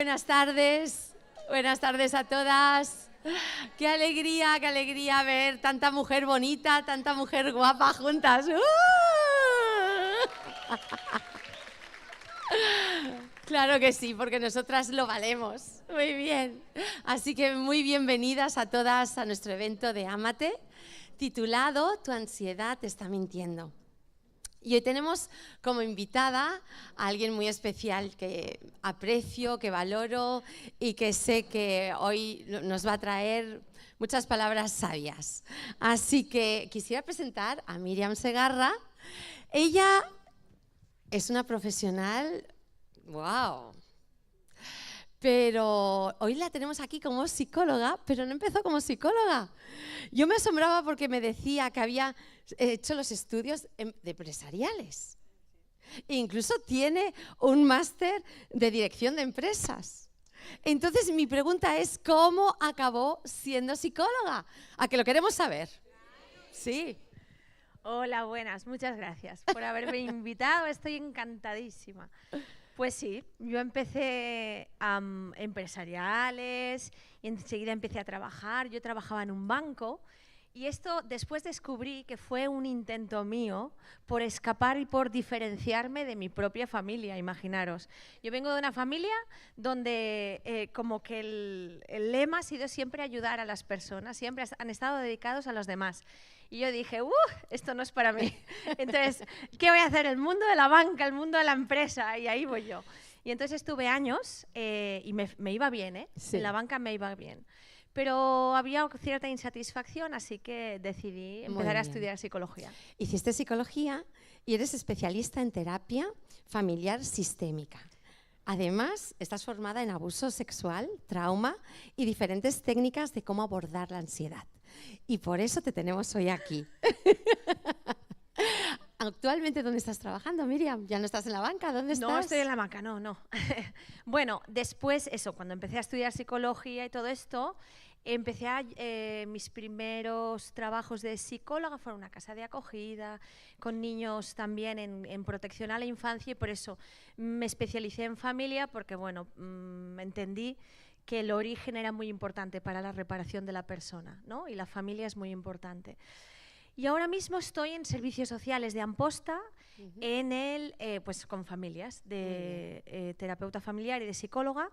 Buenas tardes a todas. Qué alegría ver tanta mujer bonita, tanta mujer guapa juntas. Claro que sí, porque nosotras lo valemos. Muy bien. Así que muy bienvenidas a todas a nuestro evento de Ámate, titulado Tu ansiedad te está mintiendo. Y hoy tenemos como invitada a alguien muy especial que aprecio, que valoro y que sé que hoy nos va a traer muchas palabras sabias. Así que quisiera presentar a Míriam Segarra. Ella es una profesional, ¡wow! Pero hoy la tenemos aquí como psicóloga, pero no empezó como psicóloga. Yo me asombraba porque me decía que había hecho los estudios de empresariales. E incluso tiene un máster de dirección de empresas. Entonces mi pregunta es, ¿cómo acabó siendo psicóloga? ¿A que lo queremos saber? Sí. Hola, buenas, muchas gracias por haberme invitado, estoy encantadísima. Pues sí, yo empecé empresariales y enseguida empecé a trabajar. Yo trabajaba en un banco y esto después descubrí que fue un intento mío por escapar y por diferenciarme de mi propia familia, imaginaros. Yo vengo de una familia donde como que el lema ha sido siempre ayudar a las personas, siempre han estado dedicados a los demás. Y yo dije, esto no es para mí. Entonces, ¿qué voy a hacer? El mundo de la banca, el mundo de la empresa, y ahí voy yo. Y entonces estuve años y me iba bien, ¿eh? Sí. En la banca me iba bien. Pero había cierta insatisfacción, así que decidí empezar a estudiar psicología. Hiciste psicología y eres especialista en terapia familiar sistémica. Además, estás formada en abuso sexual, trauma y diferentes técnicas de cómo abordar la ansiedad. Y por eso te tenemos hoy aquí. Actualmente, ¿dónde estás trabajando, Míriam? ¿Ya no estás en la banca? ¿Dónde estás? No estoy en la banca, no. Bueno, después, cuando empecé a estudiar psicología y todo esto, mis primeros trabajos de psicóloga fueron una casa de acogida, con niños también en protección a la infancia, y por eso me especialicé en familia, porque bueno, entendí que el origen era muy importante para la reparación de la persona, ¿no? Y la familia es muy importante. Y ahora mismo estoy en servicios sociales de Amposta, pues con familias, de terapeuta familiar y de psicóloga,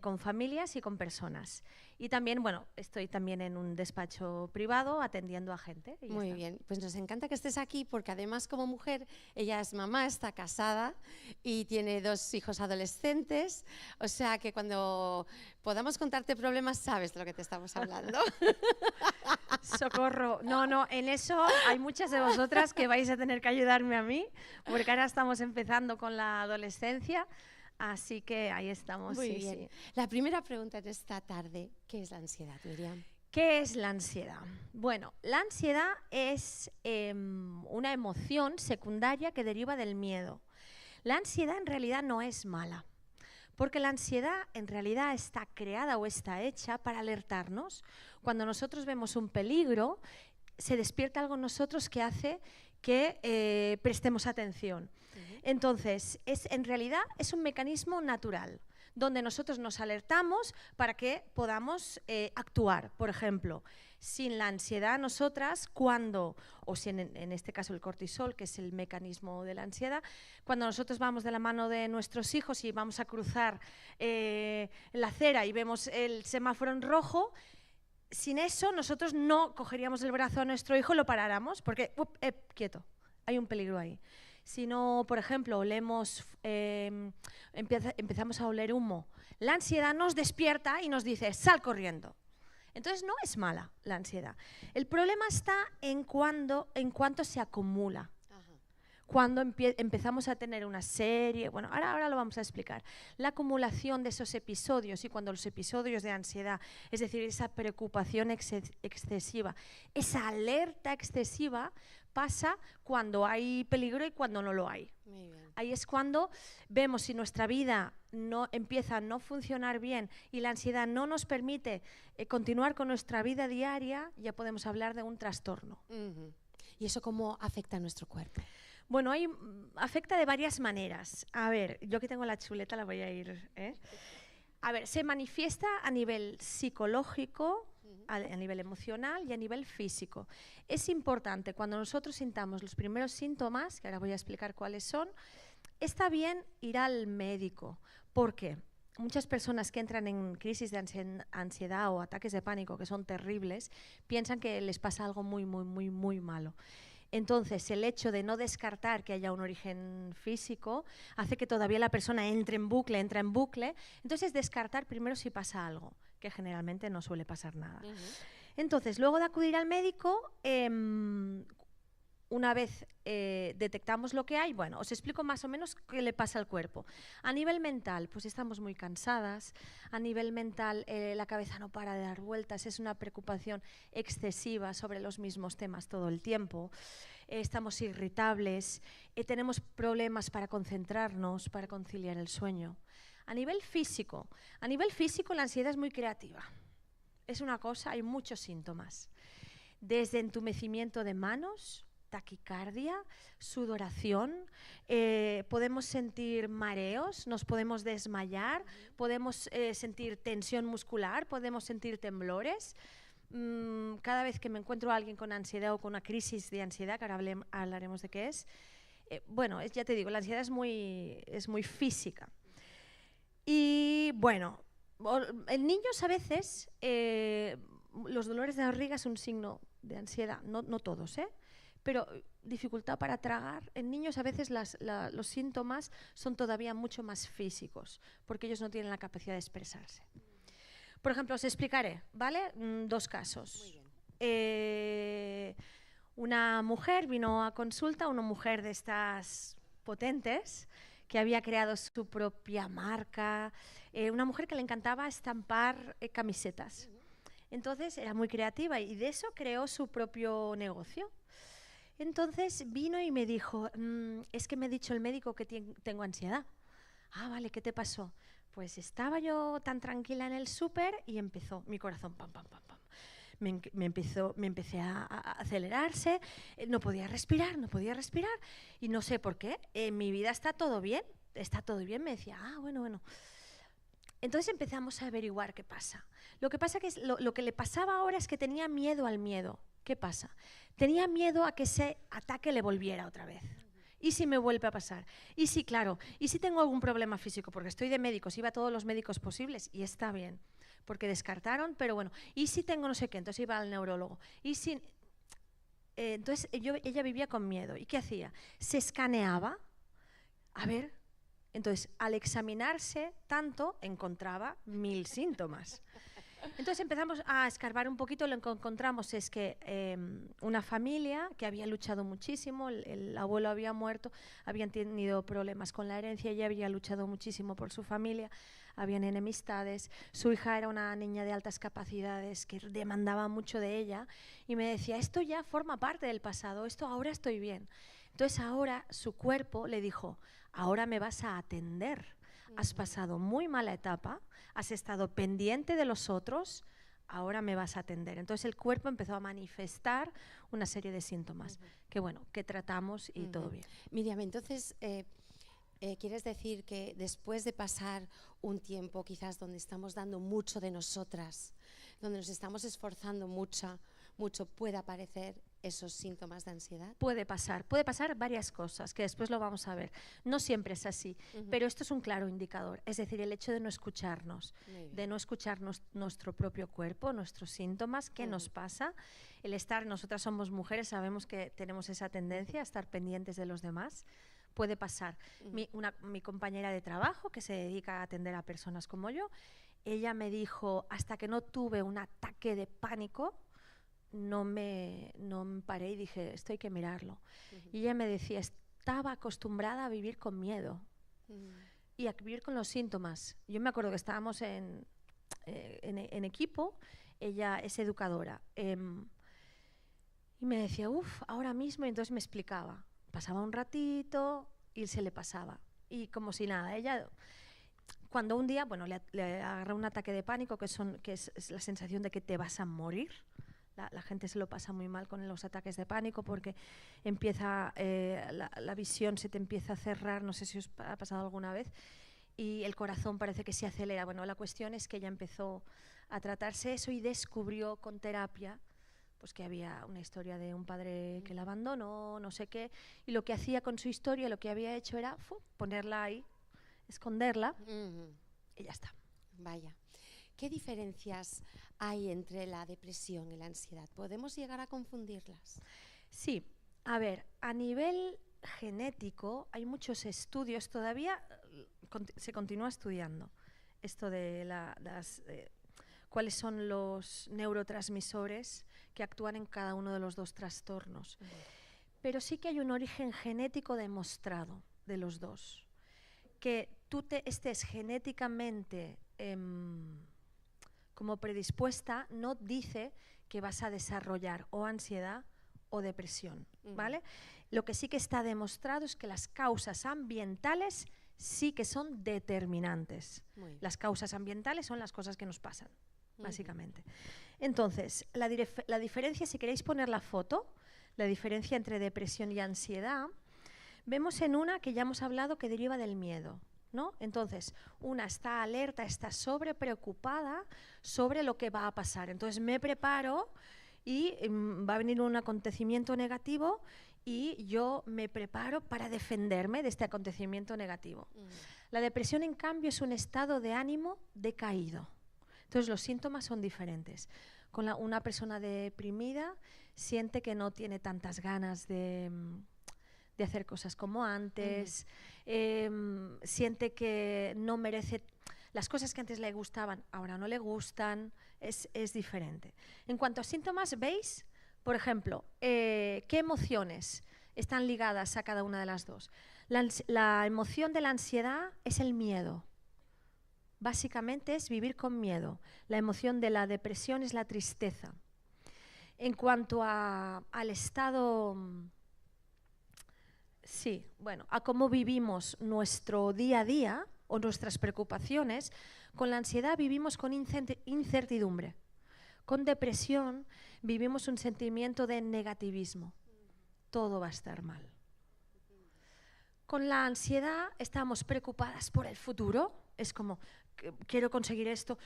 con familias y con personas. Y también, bueno, estoy también en un despacho privado atendiendo a gente. Muy bien, pues nos encanta que estés aquí porque además como mujer, ella es mamá, está casada y tiene 2 hijos adolescentes, o sea que cuando podamos contarte problemas sabes de lo que te estamos hablando. Socorro. No, en eso hay muchas de vosotras que vais a tener que ayudarme a mí, porque ahora estamos empezando con la adolescencia. Así que ahí estamos. Muy bien. Sí. La primera pregunta de esta tarde, ¿qué es la ansiedad, Míriam? ¿Qué es la ansiedad? Bueno, la ansiedad es una emoción secundaria que deriva del miedo. La ansiedad en realidad no es mala, porque la ansiedad en realidad está creada o está hecha para alertarnos. Cuando nosotros vemos un peligro, se despierta algo en nosotros que hace que prestemos atención. Entonces, en realidad es un mecanismo natural, donde nosotros nos alertamos para que podamos actuar. Por ejemplo, sin la ansiedad nosotras, o si en este caso el cortisol, que es el mecanismo de la ansiedad, cuando nosotros vamos de la mano de nuestros hijos y vamos a cruzar la acera y vemos el semáforo en rojo, sin eso nosotros no cogeríamos el brazo a nuestro hijo y lo paráramos, porque, quieto, hay un peligro ahí. Si no, por ejemplo, empezamos a oler humo, la ansiedad nos despierta y nos dice, sal corriendo. Entonces no es mala la ansiedad. El problema está en cuanto se acumula. Cuando empezamos a tener una serie, bueno, ahora lo vamos a explicar, la acumulación de esos episodios y cuando los episodios de ansiedad, es decir, esa preocupación excesiva, esa alerta excesiva, pasa cuando hay peligro y cuando no lo hay. Muy bien. Ahí es cuando vemos si nuestra vida empieza a no funcionar bien y la ansiedad no nos permite continuar con nuestra vida diaria, ya podemos hablar de un trastorno. ¿Y eso cómo afecta a nuestro cuerpo? Bueno, afecta de varias maneras. A ver, yo que tengo la chuleta la voy a ir. A ver, se manifiesta a nivel psicológico, a nivel emocional y a nivel físico. Es importante, cuando nosotros sintamos los primeros síntomas, que ahora voy a explicar cuáles son, está bien ir al médico. ¿Por qué? Muchas personas que entran en crisis de ansiedad o ataques de pánico, que son terribles, piensan que les pasa algo muy malo. Entonces, el hecho de no descartar que haya un origen físico hace que todavía la persona entra en bucle. Entonces, descartar primero si pasa algo, que generalmente no suele pasar nada. Entonces, luego de acudir al médico, una vez detectamos lo que hay, bueno, os explico más o menos qué le pasa al cuerpo. A nivel mental, pues estamos muy cansadas. A nivel mental, la cabeza no para de dar vueltas, es una preocupación excesiva sobre los mismos temas todo el tiempo. Estamos irritables, tenemos problemas para concentrarnos, para conciliar el sueño. A nivel físico, la ansiedad es muy creativa. Es una cosa, hay muchos síntomas. Desde entumecimiento de manos, taquicardia, sudoración, podemos sentir mareos, nos podemos desmayar, podemos sentir tensión muscular, podemos sentir temblores. Cada vez que me encuentro a alguien con ansiedad o con una crisis de ansiedad, que ahora hablaremos de qué es, bueno, ya te digo, la ansiedad es muy física. Y bueno, en niños a veces los dolores de barriga es un signo de ansiedad, no todos, pero dificultad para tragar. En niños a veces los síntomas son todavía mucho más físicos, porque ellos no tienen la capacidad de expresarse. Por ejemplo, os explicaré, ¿vale? Dos casos. Una mujer vino a consulta, una mujer de estas potentes, que había creado su propia marca, una mujer que le encantaba estampar camisetas. Entonces era muy creativa y de eso creó su propio negocio. Entonces vino y me dijo, es que me ha dicho el médico que tengo ansiedad. Ah, vale, ¿qué te pasó? Pues estaba yo tan tranquila en el súper y empezó mi corazón, pam, pam, pam, pam. Me empecé a acelerarse, no podía respirar y no sé por qué. En mi vida está todo bien, me decía, bueno. Entonces empezamos a averiguar qué pasa. Lo que pasa que lo que le pasaba ahora es que tenía miedo al miedo. ¿Qué pasa? Tenía miedo a que ese ataque le volviera otra vez. ¿Y si me vuelve a pasar? Y si, claro, y si tengo algún problema físico, porque estoy de médicos, iba a todos los médicos posibles y está bien, porque descartaron, pero bueno, y si tengo no sé qué, entonces iba al neurólogo. Y si, entonces ella vivía con miedo. ¿Y qué hacía? Se escaneaba, a ver, entonces al examinarse tanto encontraba 1000 síntomas. Entonces empezamos a escarbar un poquito, lo que encontramos es que una familia que había luchado muchísimo, el abuelo había muerto, habían tenido problemas con la herencia, ella había luchado muchísimo por su familia, habían enemistades, su hija era una niña de altas capacidades que demandaba mucho de ella y me decía, esto ya forma parte del pasado, esto ahora estoy bien. Entonces ahora su cuerpo le dijo, ahora me vas a atender. Has pasado muy mala etapa, has estado pendiente de los otros, ahora me vas a atender. Entonces el cuerpo empezó a manifestar una serie de síntomas que tratamos y todo bien. Miriam, entonces, ¿quieres decir que después de pasar un tiempo quizás donde estamos dando mucho de nosotras, donde nos estamos esforzando mucho, puede aparecer esos síntomas de ansiedad? Puede pasar varias cosas, que después lo vamos a ver. No siempre es así, pero esto es un claro indicador. Es decir, el hecho de no escucharnos, nuestro propio cuerpo, nuestros síntomas, qué nos pasa. Nosotras somos mujeres, sabemos que tenemos esa tendencia a estar pendientes de los demás. Puede pasar. Mi compañera de trabajo, que se dedica a atender a personas como yo, ella me dijo, hasta que no tuve un ataque de pánico, no me paré y dije, esto hay que mirarlo. Y ella me decía, estaba acostumbrada a vivir con miedo y a vivir con los síntomas. Yo me acuerdo que estábamos en equipo, ella es educadora, y me decía, ahora mismo, y entonces me explicaba. Pasaba un ratito y se le pasaba. Y como si nada, ella... Cuando un día, le agarra un ataque de pánico, que es la sensación de que te vas a morir. La gente se lo pasa muy mal con los ataques de pánico porque empieza la visión se te empieza a cerrar, no sé si os ha pasado alguna vez, y el corazón parece que se acelera. Bueno, la cuestión es que ella empezó a tratarse eso y descubrió con terapia pues que había una historia de un padre que la abandonó, no sé qué, y lo que hacía con su historia, lo que había hecho era ponerla ahí, esconderla, y ya está. Vaya. ¿Qué diferencias hay entre la depresión y la ansiedad? ¿Podemos llegar a confundirlas? Sí, a ver, a nivel genético hay muchos estudios, todavía se continúa estudiando esto de cuáles son los neurotransmisores que actúan en cada uno de los dos trastornos. Pero sí que hay un origen genético demostrado de los dos. Que tú estés genéticamente como predispuesta no dice que vas a desarrollar o ansiedad o depresión, ¿vale? Lo que sí que está demostrado es que las causas ambientales sí que son determinantes. Las causas ambientales son las cosas que nos pasan, básicamente. Entonces, la diferencia, si queréis poner la foto, la diferencia entre depresión y ansiedad, vemos en una que ya hemos hablado que deriva del miedo, ¿no? Entonces, una está alerta, está preocupada sobre lo que va a pasar. Entonces, me preparo y va a venir un acontecimiento negativo y yo me preparo para defenderme de este acontecimiento negativo. La depresión, en cambio, es un estado de ánimo decaído. Entonces, los síntomas son diferentes. Una persona deprimida siente que no tiene tantas ganas de hacer cosas como antes, siente que no merece, las cosas que antes le gustaban ahora no le gustan, es diferente. En cuanto a síntomas, ¿veis? Por ejemplo, ¿qué emociones están ligadas a cada una de las dos? La emoción de la ansiedad es el miedo. Básicamente es vivir con miedo. La emoción de la depresión es la tristeza. En cuanto al estado, sí, bueno, a cómo vivimos nuestro día a día o nuestras preocupaciones, con la ansiedad vivimos con incertidumbre. Con depresión vivimos un sentimiento de negativismo. Todo va a estar mal. Con la ansiedad estamos preocupadas por el futuro. Es como, quiero conseguir esto,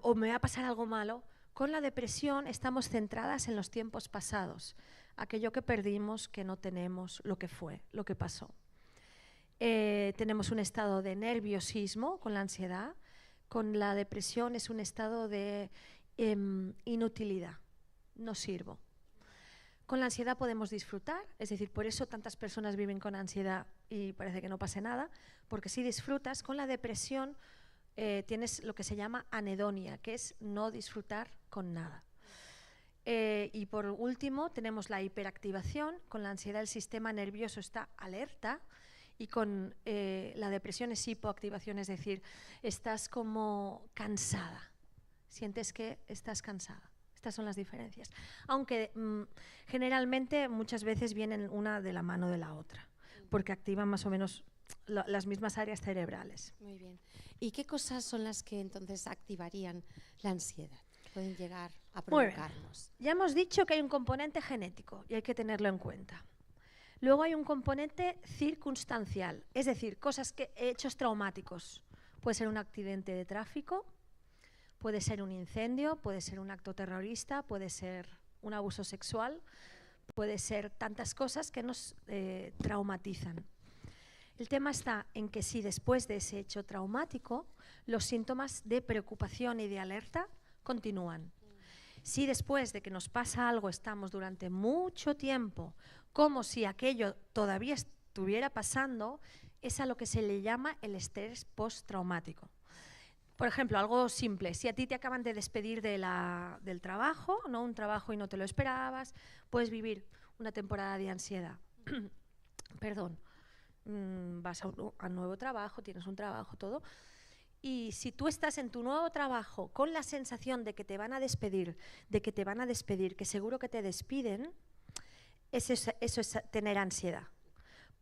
o me va a pasar algo malo. Con la depresión estamos centradas en los tiempos pasados. Aquello que perdimos, que no tenemos, lo que fue, lo que pasó. Tenemos un estado de nerviosismo con la ansiedad. Con la depresión es un estado de inutilidad, no sirvo. Con la ansiedad podemos disfrutar, es decir, por eso tantas personas viven con ansiedad y parece que no pase nada, porque si disfrutas. Con la depresión tienes lo que se llama anedonia, que es no disfrutar con nada. Y por último tenemos la hiperactivación. Con la ansiedad el sistema nervioso está alerta y con la depresión es hipoactivación, es decir, estás como cansada, sientes que estás cansada. Estas son las diferencias. Aunque generalmente muchas veces vienen una de la mano de la otra, porque activan más o menos las mismas áreas cerebrales. Muy bien. ¿Y qué cosas son las que entonces activarían la ansiedad? Pueden llegar a provocarnos. Ya hemos dicho que hay un componente genético y hay que tenerlo en cuenta. Luego hay un componente circunstancial, es decir, hechos traumáticos. Puede ser un accidente de tráfico, puede ser un incendio, puede ser un acto terrorista, puede ser un abuso sexual, puede ser tantas cosas que nos traumatizan. El tema está en que si después de ese hecho traumático los síntomas de preocupación y de alerta continúan. Si después de que nos pasa algo estamos durante mucho tiempo como si aquello todavía estuviera pasando, es a lo que se le llama el estrés postraumático. Por ejemplo, algo simple, si a ti te acaban de despedir del trabajo, ¿no? Un trabajo y no te lo esperabas, puedes vivir una temporada de ansiedad. Perdón, vas a un nuevo trabajo, tienes un trabajo, todo. Y si tú estás en tu nuevo trabajo con la sensación de que te van a despedir, que seguro que te despiden, eso es tener ansiedad.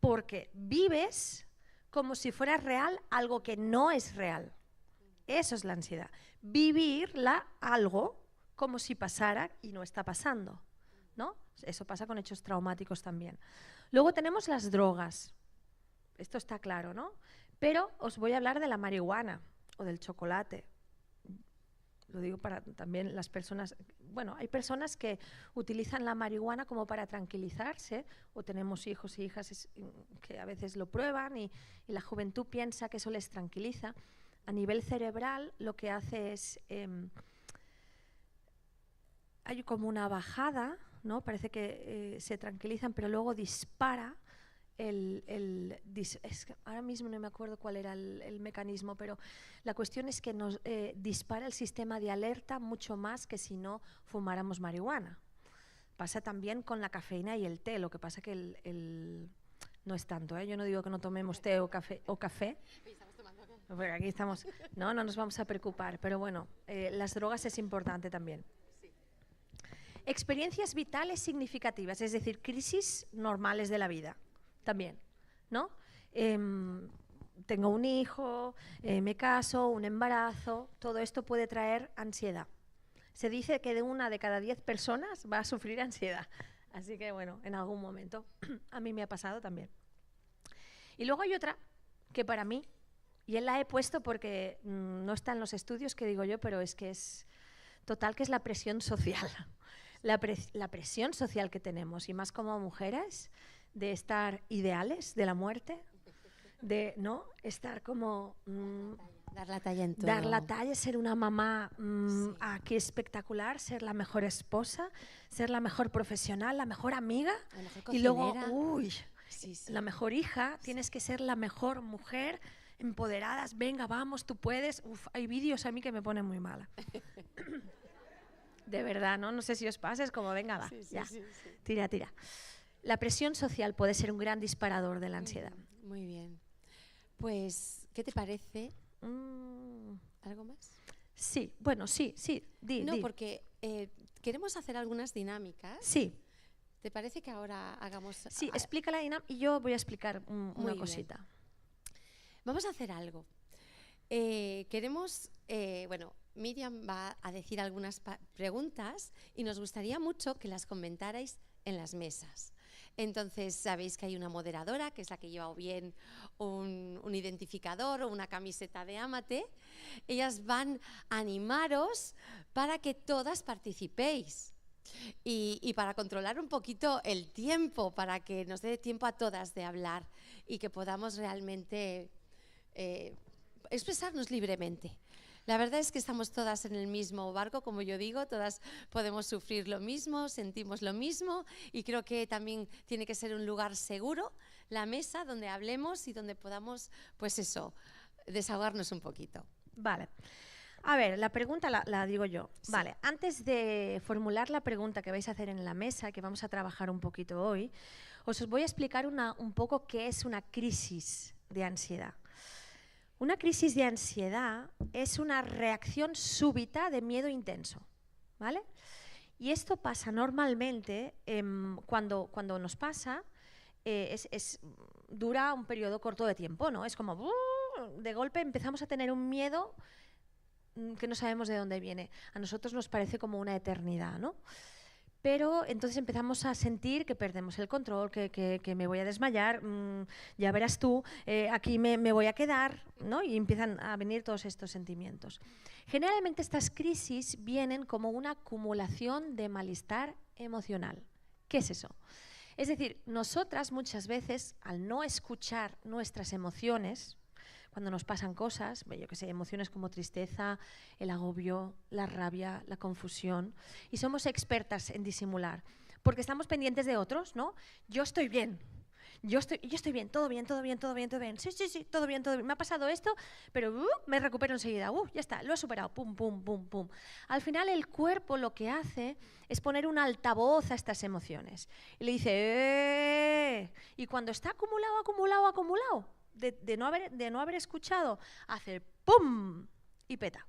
Porque vives como si fuera real algo que no es real. Eso es la ansiedad. Vivirla algo como si pasara y no está pasando, ¿no? Eso pasa con hechos traumáticos también. Luego tenemos las drogas. Esto está claro, ¿no? Pero os voy a hablar de la marihuana o del chocolate. Lo digo para también las personas, bueno, hay personas que utilizan la marihuana como para tranquilizarse, o tenemos hijos y hijas que a veces lo prueban y la juventud piensa que eso les tranquiliza. A nivel cerebral lo que hace es, hay como una bajada, ¿no? Parece que se tranquilizan, pero luego dispara. Es que ahora mismo no me acuerdo cuál era el mecanismo, pero la cuestión es que nos dispara el sistema de alerta mucho más que si no fumáramos marihuana. Pasa también con la cafeína y el té, lo que pasa que no es tanto, ¿eh? Yo no digo que no tomemos té o café. Porque aquí estamos, no nos vamos a preocupar, pero bueno, las drogas es importante también. Experiencias vitales significativas, es decir, crisis normales de la vida. También, ¿no? Tengo un hijo, me caso, un embarazo, todo esto puede traer ansiedad. Se dice que de 1 de cada 10 personas va a sufrir ansiedad. Así que, bueno, en algún momento a mí me ha pasado también. Y luego hay otra que para mí, y él la he puesto porque no está en los estudios que digo yo, pero es que es total, que es la presión social. La presión social que tenemos, y más como mujeres, de estar ideales de la muerte, de no estar como dar la talla en todo. Dar la talla, ser una mamá aquí espectacular, ser la mejor esposa, ser la mejor profesional, la mejor amiga, la mejor y luego la mejor hija. Tienes que ser la mejor mujer, empoderadas, venga, vamos, tú puedes. Hay vídeos a mí que me ponen muy mala. De verdad, ¿no? No sé si os pasa, es como, venga, va, ya, tira. La presión social puede ser un gran disparador de la ansiedad. Muy bien. Pues, ¿qué te parece? ¿Algo más? Sí, bueno, sí. Di. Porque queremos hacer algunas dinámicas. Sí. ¿Te parece que ahora hagamos...? Sí, explica la dinámica y yo voy a explicar una cosita. Bien. Vamos a hacer algo. Miriam va a decir algunas preguntas y nos gustaría mucho que las comentarais en las mesas. Entonces, sabéis que hay una moderadora, que es la que lleva o bien un identificador o una camiseta de Ámate. Ellas van a animaros para que todas participéis y para controlar un poquito el tiempo, para que nos dé tiempo a todas de hablar y que podamos realmente expresarnos libremente. La verdad es que estamos todas en el mismo barco, como yo digo, todas podemos sufrir lo mismo, sentimos lo mismo, y creo que también tiene que ser un lugar seguro, la mesa donde hablemos y donde podamos, pues eso, desahogarnos un poquito. Vale. A ver, la pregunta la digo yo. Sí. Vale, antes de formular la pregunta que vais a hacer en la mesa, que vamos a trabajar un poquito hoy, os voy a explicar un poco qué es una crisis de ansiedad. Una crisis de ansiedad es una reacción súbita de miedo intenso, ¿vale? Y esto pasa normalmente cuando nos pasa, dura un periodo corto de tiempo, ¿no? Es como, de golpe empezamos a tener un miedo que no sabemos de dónde viene. A nosotros nos parece como una eternidad, ¿no? Pero entonces empezamos a sentir que perdemos el control, que me voy a desmayar, ya verás tú, aquí me voy a quedar, ¿no? Y empiezan a venir todos estos sentimientos. Generalmente estas crisis vienen como una acumulación de malestar emocional. ¿Qué es eso? Es decir, nosotras muchas veces, al no escuchar nuestras emociones, cuando nos pasan cosas, yo qué sé, emociones como tristeza, el agobio, la rabia, la confusión, y somos expertas en disimular, porque estamos pendientes de otros, ¿no? Yo estoy bien, yo estoy bien, todo bien, sí, todo bien, me ha pasado esto, pero me recupero enseguida, ya está, lo he superado, pum. Al final el cuerpo lo que hace es poner un altavoz a estas emociones, y le dice, y cuando está acumulado, de no haber escuchado, hace ¡pum! Y peta.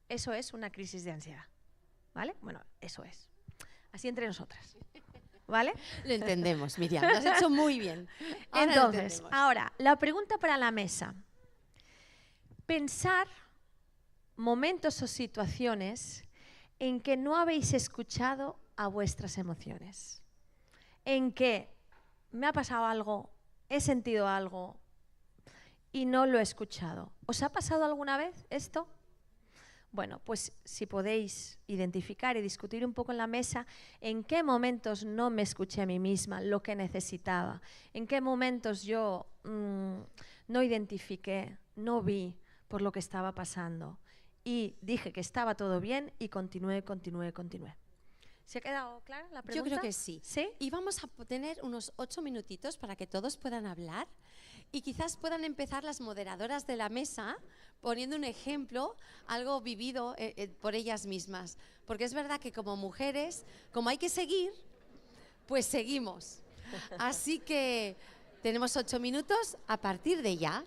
Eso es una crisis de ansiedad, ¿vale? Bueno, eso es. Así entre nosotras, ¿vale? Lo entendemos, Miriam, lo has hecho muy bien. Entonces, ahora, la pregunta para la mesa. Pensar momentos o situaciones en que no habéis escuchado a vuestras emociones. En que me ha pasado algo, he sentido algo, y no lo he escuchado. ¿Os ha pasado alguna vez esto? Bueno, pues si podéis identificar y discutir un poco en la mesa en qué momentos no me escuché a mí misma lo que necesitaba, en qué momentos yo no identifiqué, no vi por lo que estaba pasando y dije que estaba todo bien y continué. ¿Se ha quedado clara la pregunta? Yo creo que sí. ¿Sí? Y vamos a tener unos 8 minutitos para que todos puedan hablar y quizás puedan empezar las moderadoras de la mesa poniendo un ejemplo, algo vivido por ellas mismas. Porque es verdad que como mujeres, como hay que seguir, pues seguimos. Así que tenemos 8 minutos a partir de ya.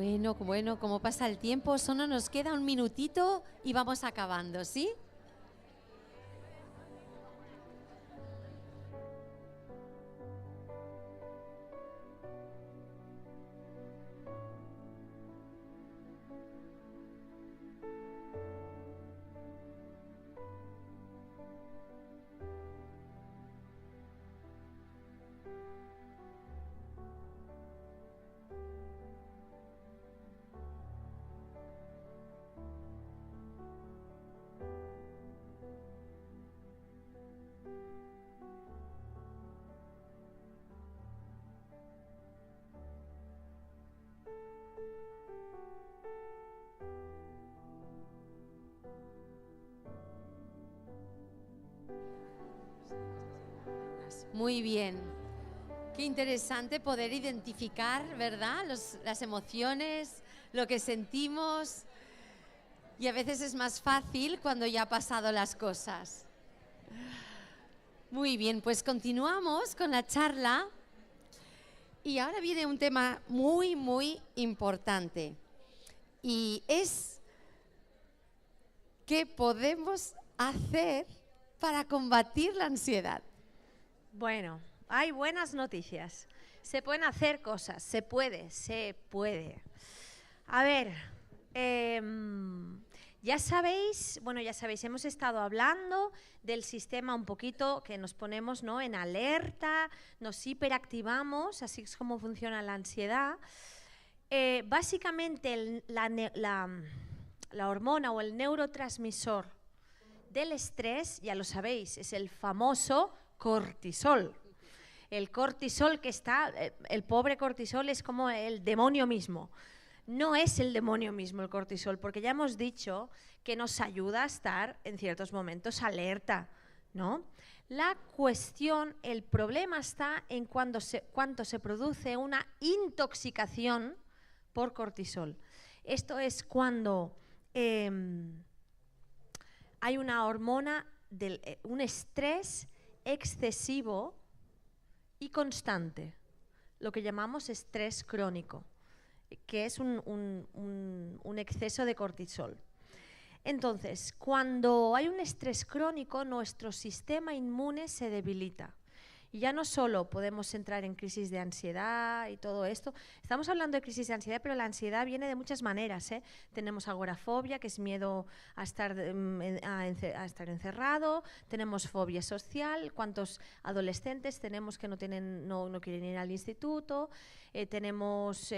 Bueno, cómo pasa el tiempo, solo nos queda un minutito y vamos acabando, ¿sí? Muy bien. Qué interesante poder identificar, ¿verdad? Las emociones, lo que sentimos. Y a veces es más fácil cuando ya ha pasado las cosas. Muy bien, pues continuamos con la charla. Y ahora viene un tema muy importante. Y es ¿qué podemos hacer para combatir la ansiedad? Bueno, hay buenas noticias. Se pueden hacer cosas, se puede. A ver, ya sabéis, hemos estado hablando del sistema un poquito que nos ponemos, ¿no?, en alerta, nos hiperactivamos, así es como funciona la ansiedad. Básicamente la hormona o el neurotransmisor del estrés, ya lo sabéis, es el famoso cortisol. El cortisol el pobre cortisol es como el demonio mismo. No es el demonio mismo el cortisol, porque ya hemos dicho que nos ayuda a estar en ciertos momentos alerta, ¿no? La cuestión, el problema está en cuando se produce una intoxicación por cortisol. Esto es cuando hay una hormona, un estrés excesivo y constante, lo que llamamos estrés crónico, que es un exceso de cortisol. Entonces, cuando hay un estrés crónico, nuestro sistema inmune se debilita. Y ya no solo podemos entrar en crisis de ansiedad y todo esto. Estamos hablando de crisis de ansiedad, pero la ansiedad viene de muchas maneras, ¿eh? Tenemos agorafobia, que es miedo a estar encerrado. Tenemos fobia social. ¿Cuántos adolescentes tenemos que no quieren ir al instituto? Tenemos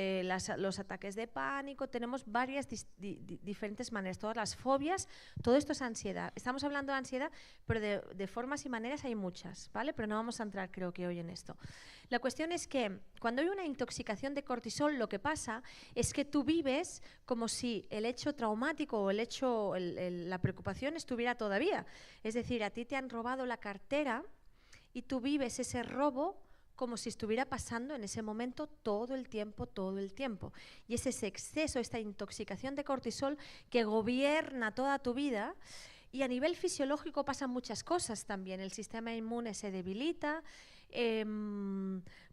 los ataques de pánico. Tenemos varias diferentes maneras. Todas las fobias, todo esto es ansiedad. Estamos hablando de ansiedad, pero de formas y maneras hay muchas, ¿vale? Pero no vamos a entrar, creo que hoy, en esto. La cuestión es que cuando hay una intoxicación de cortisol, lo que pasa es que tú vives como si el hecho traumático o la preocupación estuviera todavía. Es decir, a ti te han robado la cartera y tú vives ese robo como si estuviera pasando en ese momento todo el tiempo. Y es ese exceso, esta intoxicación de cortisol que gobierna toda tu vida. Y a nivel fisiológico pasan muchas cosas también. El sistema inmune se debilita,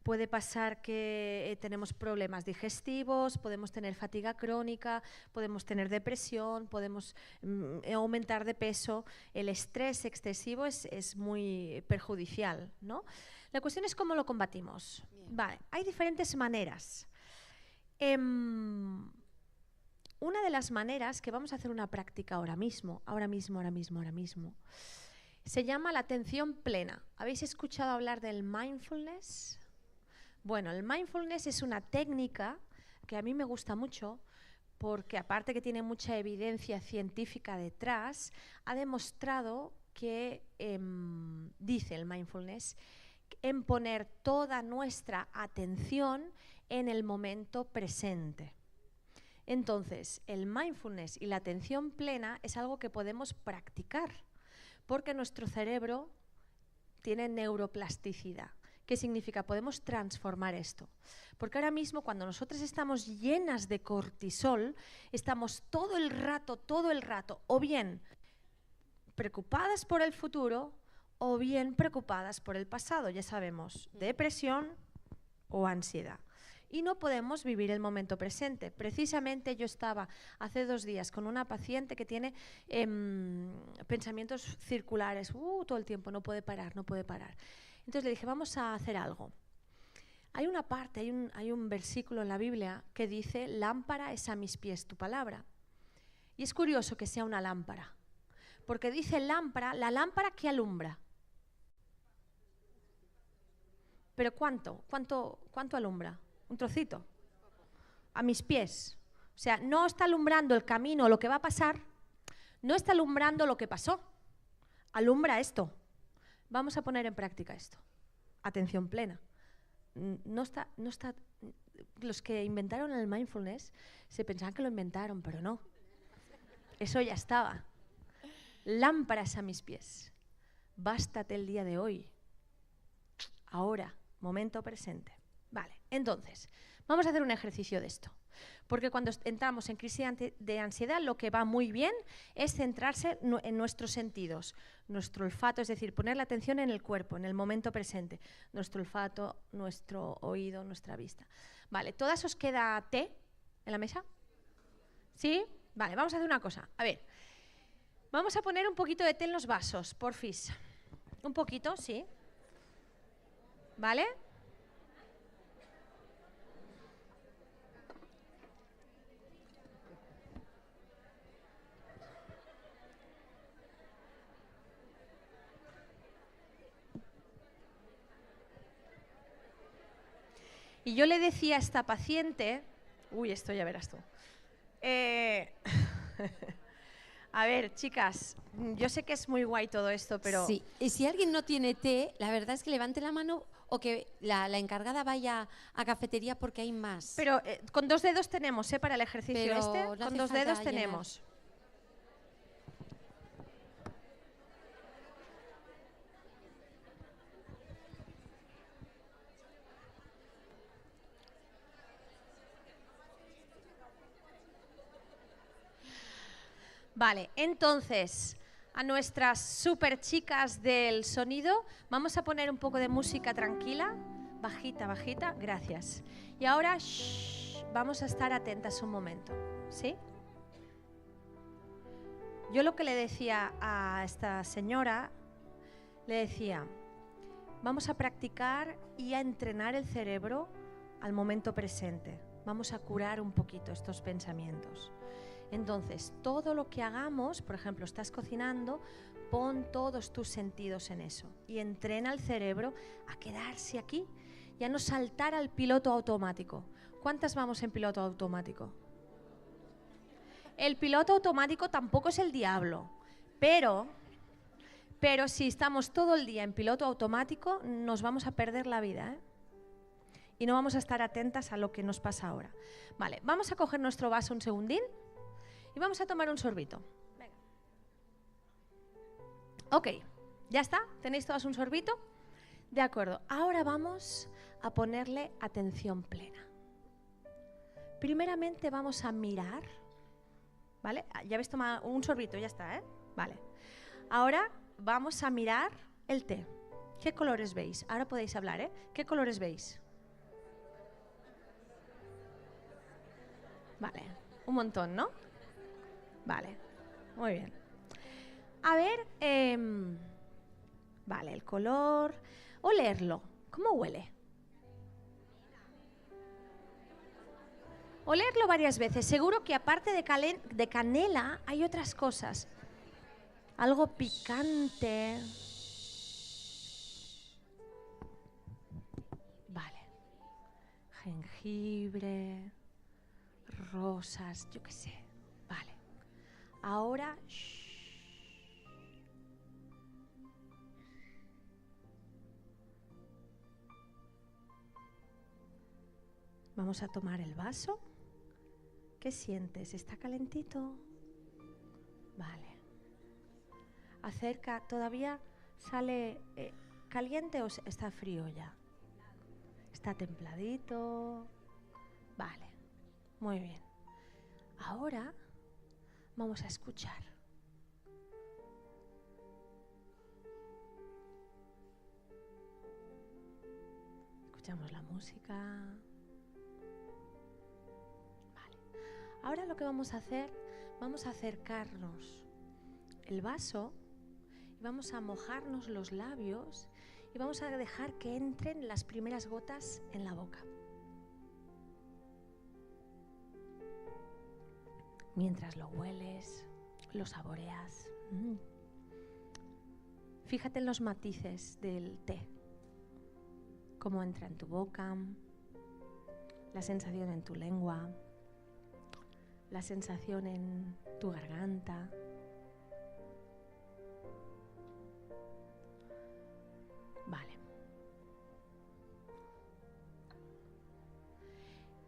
puede pasar que tenemos problemas digestivos, podemos tener fatiga crónica, podemos tener depresión, podemos aumentar de peso. El estrés excesivo es muy perjudicial, ¿no? La cuestión es cómo lo combatimos. Vale, hay diferentes maneras. Una de las maneras, que vamos a hacer una práctica ahora mismo, se llama la atención plena. ¿Habéis escuchado hablar del mindfulness? Bueno, el mindfulness es una técnica que a mí me gusta mucho porque, aparte que tiene mucha evidencia científica detrás, ha demostrado que, dice el mindfulness, en poner toda nuestra atención en el momento presente. Entonces, el mindfulness y la atención plena es algo que podemos practicar, porque nuestro cerebro tiene neuroplasticidad. ¿Qué significa? Podemos transformar esto. Porque ahora mismo, cuando nosotros estamos llenas de cortisol, estamos todo el rato, o bien preocupadas por el futuro, o bien preocupadas por el pasado. Ya sabemos, depresión o ansiedad. y no podemos vivir el momento presente. Precisamente yo estaba hace 2 días con una paciente que tiene pensamientos circulares, todo el tiempo, no puede parar, no puede parar. Entonces le dije, vamos a hacer algo. Hay una parte, hay un versículo en la Biblia que dice, lámpara es a mis pies tu palabra. Y es curioso que sea una lámpara, porque dice lámpara, la lámpara que alumbra. ¿Pero cuánto? ¿Cuánto alumbra? ¿Un trocito? A mis pies. O sea, no está alumbrando el camino, lo que va a pasar, no está alumbrando lo que pasó. Alumbra esto. Vamos a poner en práctica esto. Atención plena. No está, los que inventaron el mindfulness se pensaban que lo inventaron, pero no. Eso ya estaba. Lámparas a mis pies. Bástate el día de hoy. Ahora, momento presente. Vale, entonces, vamos a hacer un ejercicio de esto. Porque cuando entramos en crisis de ansiedad, lo que va muy bien es centrarse en nuestros sentidos. Nuestro olfato, es decir, poner la atención en el cuerpo, en el momento presente. Nuestro olfato, nuestro oído, nuestra vista. Vale, ¿todas os queda té en la mesa? ¿Sí? Vale, vamos a hacer una cosa. A ver, vamos a poner un poquito de té en los vasos, porfis. Un poquito, sí. ¿Vale? Y yo le decía a esta paciente, esto ya verás tú. A ver, chicas, yo sé que es muy guay todo esto, pero... Sí, y si alguien no tiene té, la verdad es que levante la mano o que la encargada vaya a cafetería porque hay más. Pero con 2 dedos tenemos, para el ejercicio Pero este, no con hace 2 falta dedos llenar. tenemos. Vale, entonces, a nuestras super chicas del sonido, vamos a poner un poco de música tranquila, bajita, bajita, gracias. Y ahora, vamos a estar atentas un momento, ¿sí? Yo lo que le decía a esta señora, le decía, vamos a practicar y a entrenar el cerebro al momento presente. Vamos a curar un poquito estos pensamientos. Entonces, todo lo que hagamos, por ejemplo, estás cocinando, pon todos tus sentidos en eso y entrena el cerebro a quedarse aquí y a no saltar al piloto automático. ¿Cuántas vamos en piloto automático? El piloto automático tampoco es el diablo, pero si estamos todo el día en piloto automático, nos vamos a perder la vida, ¿eh? Y no vamos a estar atentas a lo que nos pasa ahora. Vale, vamos a coger nuestro vaso un segundín. Y vamos a tomar un sorbito. Venga. Ok, ¿ya está? ¿Tenéis todas un sorbito? De acuerdo, ahora vamos a ponerle atención plena. Primeramente vamos a mirar, ¿vale? Ya habéis tomado un sorbito, ya está, ¿eh? Vale. Ahora vamos a mirar el té. ¿Qué colores veis? Ahora podéis hablar, ¿eh? ¿Qué colores veis? Vale, un montón, ¿no? Vale, muy bien. A ver, vale, el color. Olerlo. ¿Cómo huele? Olerlo varias veces. Seguro que aparte de canela hay otras cosas. Algo picante. Vale. Jengibre. Rosas, yo qué sé. Vale. Ahora, vamos a tomar el vaso. ¿Qué sientes? ¿Está calentito? Vale. Acerca, ¿todavía sale caliente o está frío ya? Está templadito. Vale, muy bien. Ahora vamos a escuchar. Escuchamos la música. Ahora lo que vamos a hacer, vamos a acercarnos el vaso y vamos a mojarnos los labios y vamos a dejar que entren las primeras gotas en la boca. Mientras lo hueles, lo saboreas. Fíjate en los matices del té. Cómo entra en tu boca, la sensación en tu lengua, la sensación en tu garganta. Vale.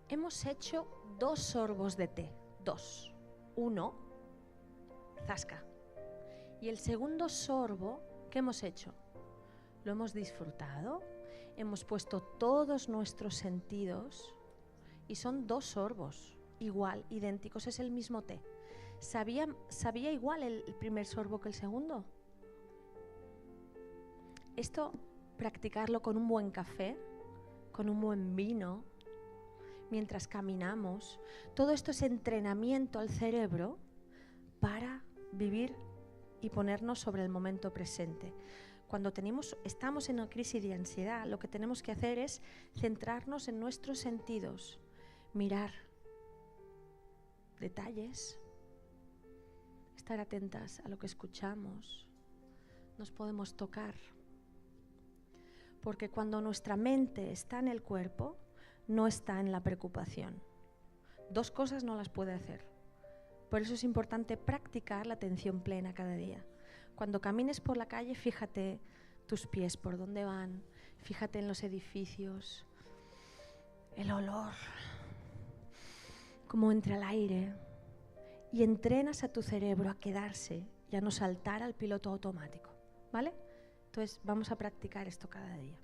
Hemos hecho 2 sorbos de té. 2. 1, zasca. Y el segundo sorbo, ¿qué hemos hecho? Lo hemos disfrutado, hemos puesto todos nuestros sentidos y son 2 sorbos, igual, idénticos, es el mismo té. ¿Sabía igual el primer sorbo que el segundo? Esto, practicarlo con un buen café, con un buen vino, mientras caminamos, todo esto es entrenamiento al cerebro para vivir y ponernos sobre el momento presente. Cuando estamos en una crisis de ansiedad, lo que tenemos que hacer es centrarnos en nuestros sentidos, mirar detalles, estar atentas a lo que escuchamos, nos podemos tocar. Porque cuando nuestra mente está en el cuerpo, no está en la preocupación. 2 cosas no las puede hacer. Por eso es importante practicar la atención plena cada día. Cuando camines por la calle, fíjate tus pies por dónde van, fíjate en los edificios, el olor, cómo entra el aire, y entrenas a tu cerebro a quedarse y a no saltar al piloto automático, ¿vale? Entonces vamos a practicar esto cada día.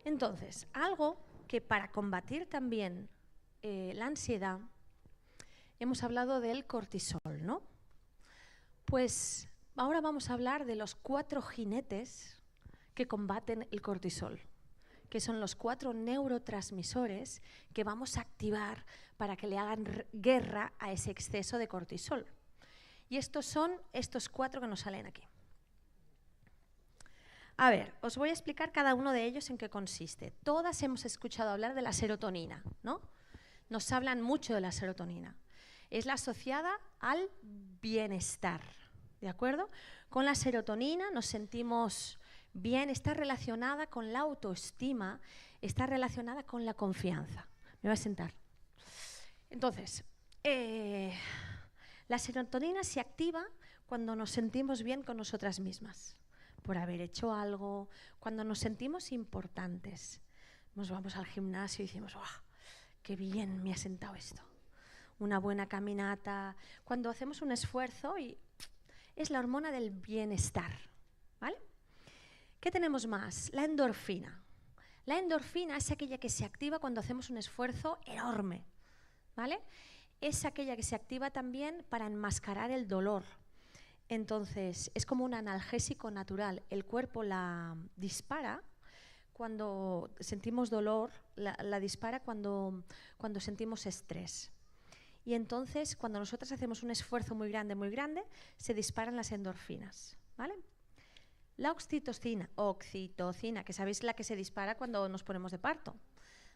Entonces, algo que para combatir también la ansiedad, hemos hablado del cortisol, ¿no? Pues ahora vamos a hablar de los 4 jinetes que combaten el cortisol, que son los 4 neurotransmisores que vamos a activar para que le hagan guerra a ese exceso de cortisol. Y estos son estos 4 que nos salen aquí. A ver, os voy a explicar cada uno de ellos en qué consiste. Todas hemos escuchado hablar de la serotonina, ¿no? Nos hablan mucho de la serotonina. Es la asociada al bienestar, ¿de acuerdo? Con la serotonina nos sentimos bien, está relacionada con la autoestima, está relacionada con la confianza. Me voy a sentar. Entonces, la serotonina se activa cuando nos sentimos bien con nosotras mismas, por haber hecho algo, cuando nos sentimos importantes. Nos vamos al gimnasio y decimos, ¡oh, qué bien me ha sentado esto! Una buena caminata, cuando hacemos un esfuerzo y es la hormona del bienestar, ¿vale? ¿Qué tenemos más? La endorfina. La endorfina es aquella que se activa cuando hacemos un esfuerzo enorme, ¿vale? Es aquella que se activa también para enmascarar el dolor. Entonces, es como un analgésico natural. El cuerpo la dispara cuando sentimos dolor, la dispara cuando sentimos estrés. Y entonces, cuando nosotros hacemos un esfuerzo muy grande, se disparan las endorfinas, ¿vale? La oxitocina, que sabéis la que se dispara cuando nos ponemos de parto,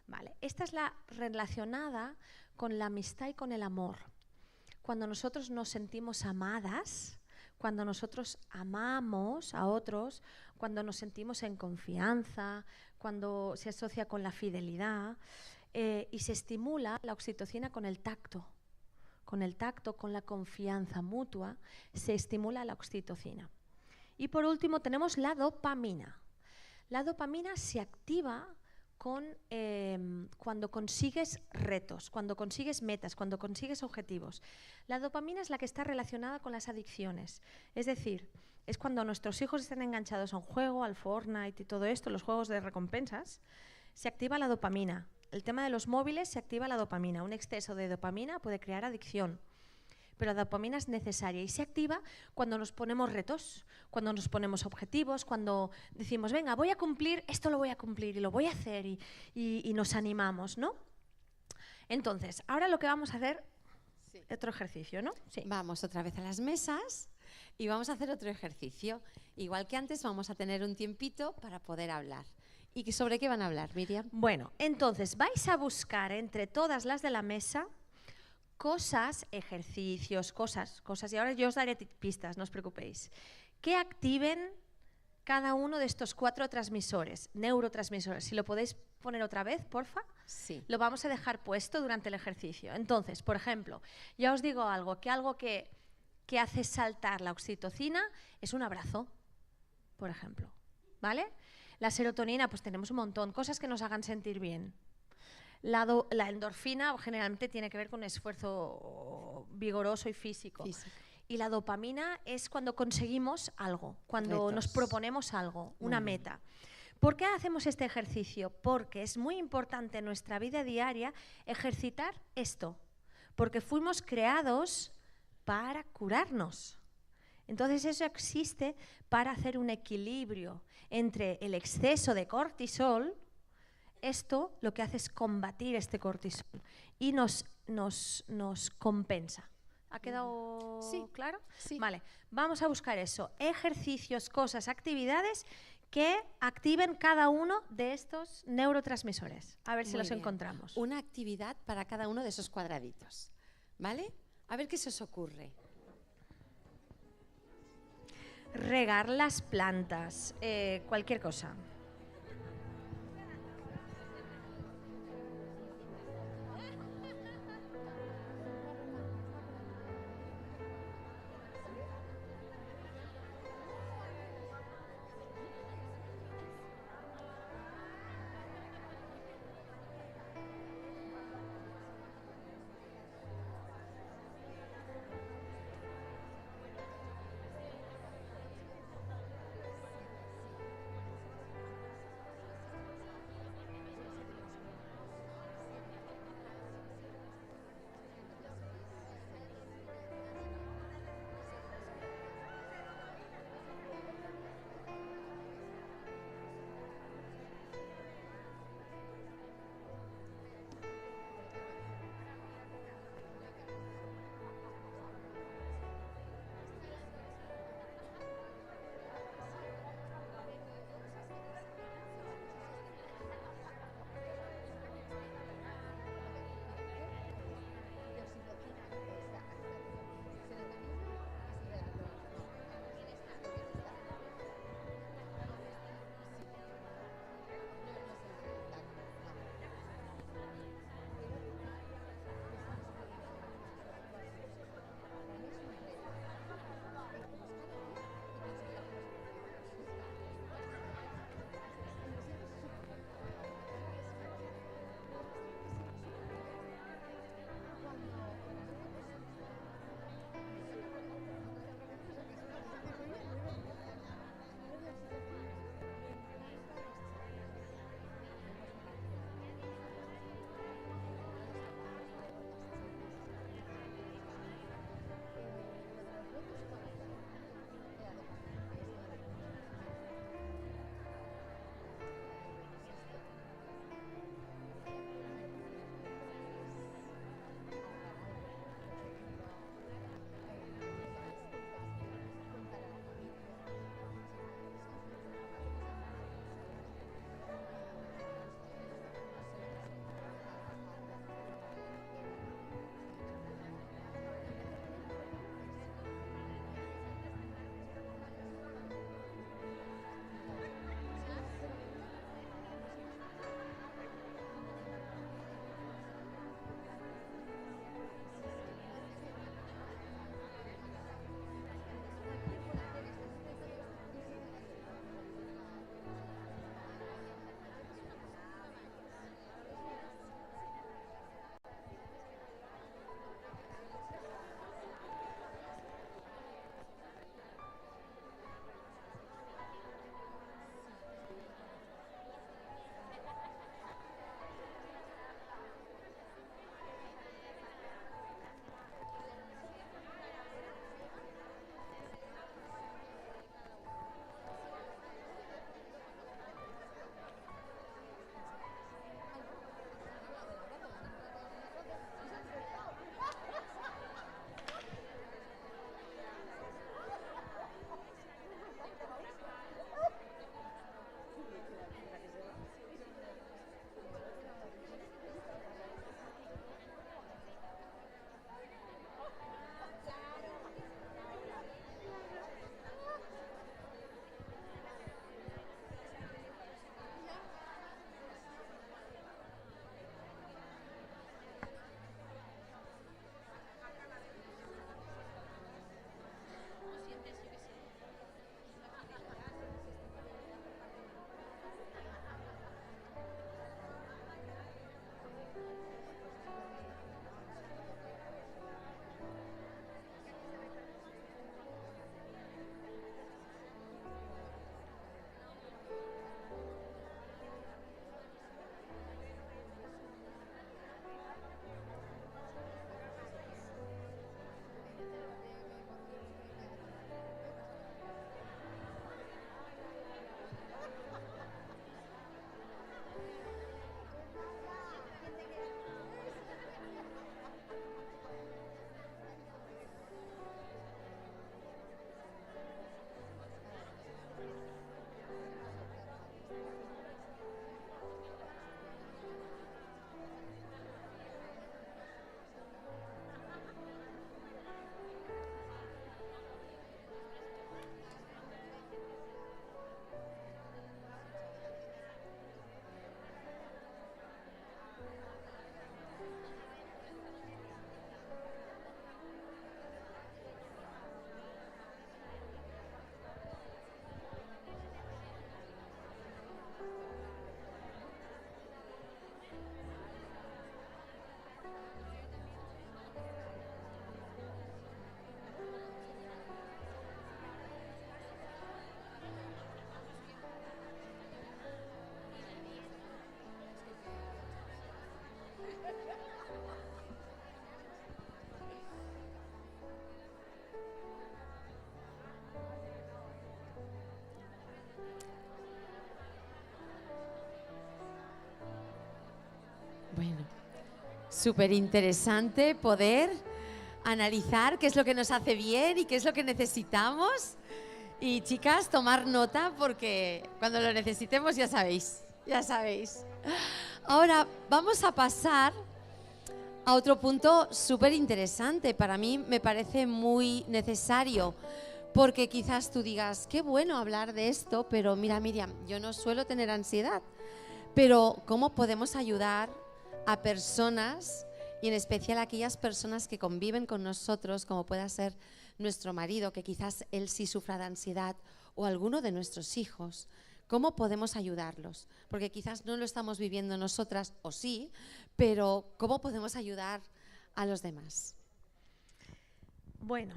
¿vale? Esta es la relacionada con la amistad y con el amor. Cuando nosotros nos sentimos amadas, cuando nosotros amamos a otros, cuando nos sentimos en confianza, cuando se asocia con la fidelidad, y se estimula la oxitocina con el tacto. Con el tacto, con la confianza mutua, se estimula la oxitocina. Y por último tenemos la dopamina. La dopamina se activa cuando consigues retos, cuando consigues metas, cuando consigues objetivos. La dopamina es la que está relacionada con las adicciones. Es decir, es cuando nuestros hijos están enganchados a un juego, al Fortnite y todo esto, los juegos de recompensas, se activa la dopamina. El tema de los móviles se activa la dopamina. Un exceso de dopamina puede crear adicción. Pero la dopamina es necesaria y se activa cuando nos ponemos retos, cuando nos ponemos objetivos, cuando decimos, venga, voy a cumplir, esto lo voy a cumplir y lo voy a hacer y nos animamos, ¿no? Entonces, ahora lo que vamos a hacer Otro ejercicio, ¿no? Sí. Vamos otra vez a las mesas y vamos a hacer otro ejercicio. Igual que antes, vamos a tener un tiempito para poder hablar. ¿Y sobre qué van a hablar, Miriam? Bueno, entonces vais a buscar entre todas las de la mesa cosas, ejercicios, cosas, y ahora yo os daré pistas, no os preocupéis, que activen cada uno de estos 4 transmisores, neurotransmisores. Si lo podéis poner otra vez, porfa. Sí. Lo vamos a dejar puesto durante el ejercicio. Entonces, por ejemplo, ya os digo algo que hace saltar la oxitocina es un abrazo, por ejemplo, ¿vale? La serotonina, pues tenemos un montón, cosas que nos hagan sentir bien. La endorfina generalmente tiene que ver con esfuerzo vigoroso y físico. Y la dopamina es cuando conseguimos algo, cuando nos proponemos algo, una meta. ¿Por qué hacemos este ejercicio? Porque es muy importante en nuestra vida diaria ejercitar esto, porque fuimos creados para curarnos. Entonces eso existe para hacer un equilibrio entre el exceso de cortisol. Esto lo que hace es combatir este cortisol y nos compensa. ¿Ha quedado claro? Sí. Vale, vamos a buscar eso. Ejercicios, cosas, actividades que activen cada uno de estos neurotransmisores. A ver si los encontramos. Una actividad para cada uno de esos cuadraditos. ¿Vale? A ver qué se os ocurre. Regar las plantas, cualquier cosa. súper interesante poder analizar qué es lo que nos hace bien y qué es lo que necesitamos. Y chicas, tomar nota porque cuando lo necesitemos ya sabéis, ya sabéis. Ahora vamos a pasar a otro punto súper interesante. Para mí me parece muy necesario porque quizás tú digas, qué bueno hablar de esto, pero mira, Miriam, yo no suelo tener ansiedad. Pero ¿cómo podemos ayudar a personas y en especial a aquellas personas que conviven con nosotros, como pueda ser nuestro marido, que quizás él sí sufra de ansiedad, o alguno de nuestros hijos? ¿Cómo podemos ayudarlos? Porque quizás no lo estamos viviendo nosotras, o sí, pero ¿cómo podemos ayudar a los demás? Bueno,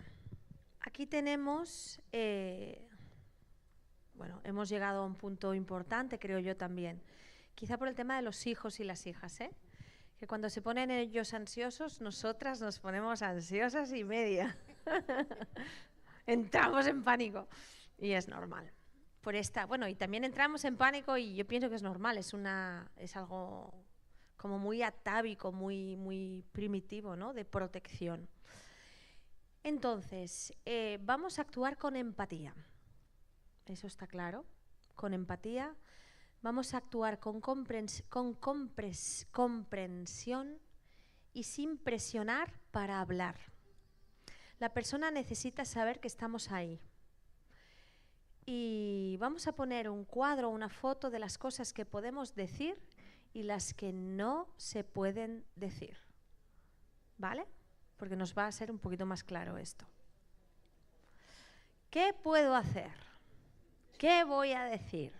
aquí tenemos, hemos llegado a un punto importante, creo yo también, quizá por el tema de los hijos y las hijas, ¿eh? Que cuando se ponen ellos ansiosos, nosotras nos ponemos ansiosas y media. Entramos en pánico y es normal. Y también entramos en pánico y yo pienso que es normal, es algo como muy atávico, muy primitivo, ¿no? De protección. Entonces, vamos a actuar con empatía. Eso está claro. Con empatía. Vamos a actuar con comprensión y sin presionar para hablar. La persona necesita saber que estamos ahí. Y vamos a poner un cuadro, una foto de las cosas que podemos decir y las que no se pueden decir. ¿Vale? Porque nos va a ser un poquito más claro esto. ¿Qué puedo hacer? ¿Qué voy a decir?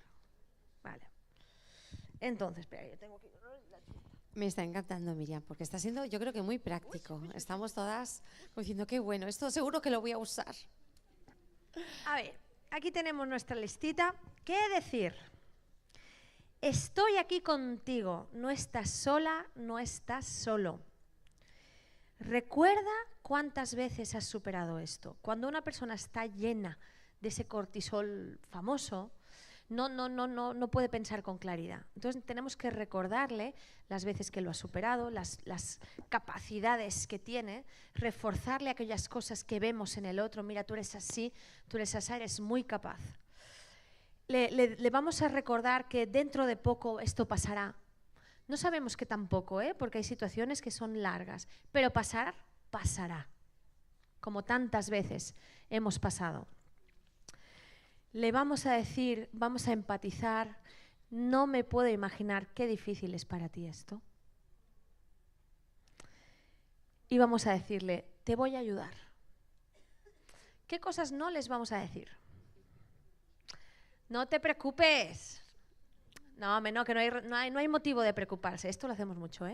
Vale. Entonces, espera, yo tengo que... Me está encantando, Miriam, porque está siendo, yo creo que muy práctico. Estamos todas diciendo, qué bueno, esto seguro que lo voy a usar. A ver, aquí tenemos nuestra listita. ¿Qué decir? Estoy aquí contigo. No estás sola, no estás solo. Recuerda cuántas veces has superado esto. Cuando una persona está llena de ese cortisol famoso, no puede pensar con claridad. Entonces tenemos que recordarle las veces que lo ha superado, las capacidades que tiene, reforzarle aquellas cosas que vemos en el otro. Mira, tú eres así, tú eres así, eres muy capaz. Le vamos a recordar que dentro de poco esto pasará. No sabemos que tampoco, porque hay situaciones que son largas, pero pasará, como tantas veces hemos pasado. Le vamos a decir, vamos a empatizar, no me puedo imaginar qué difícil es para ti esto. Y vamos a decirle, te voy a ayudar. ¿Qué cosas no les vamos a decir? No te preocupes. No, que no hay motivo de preocuparse. Esto lo hacemos mucho,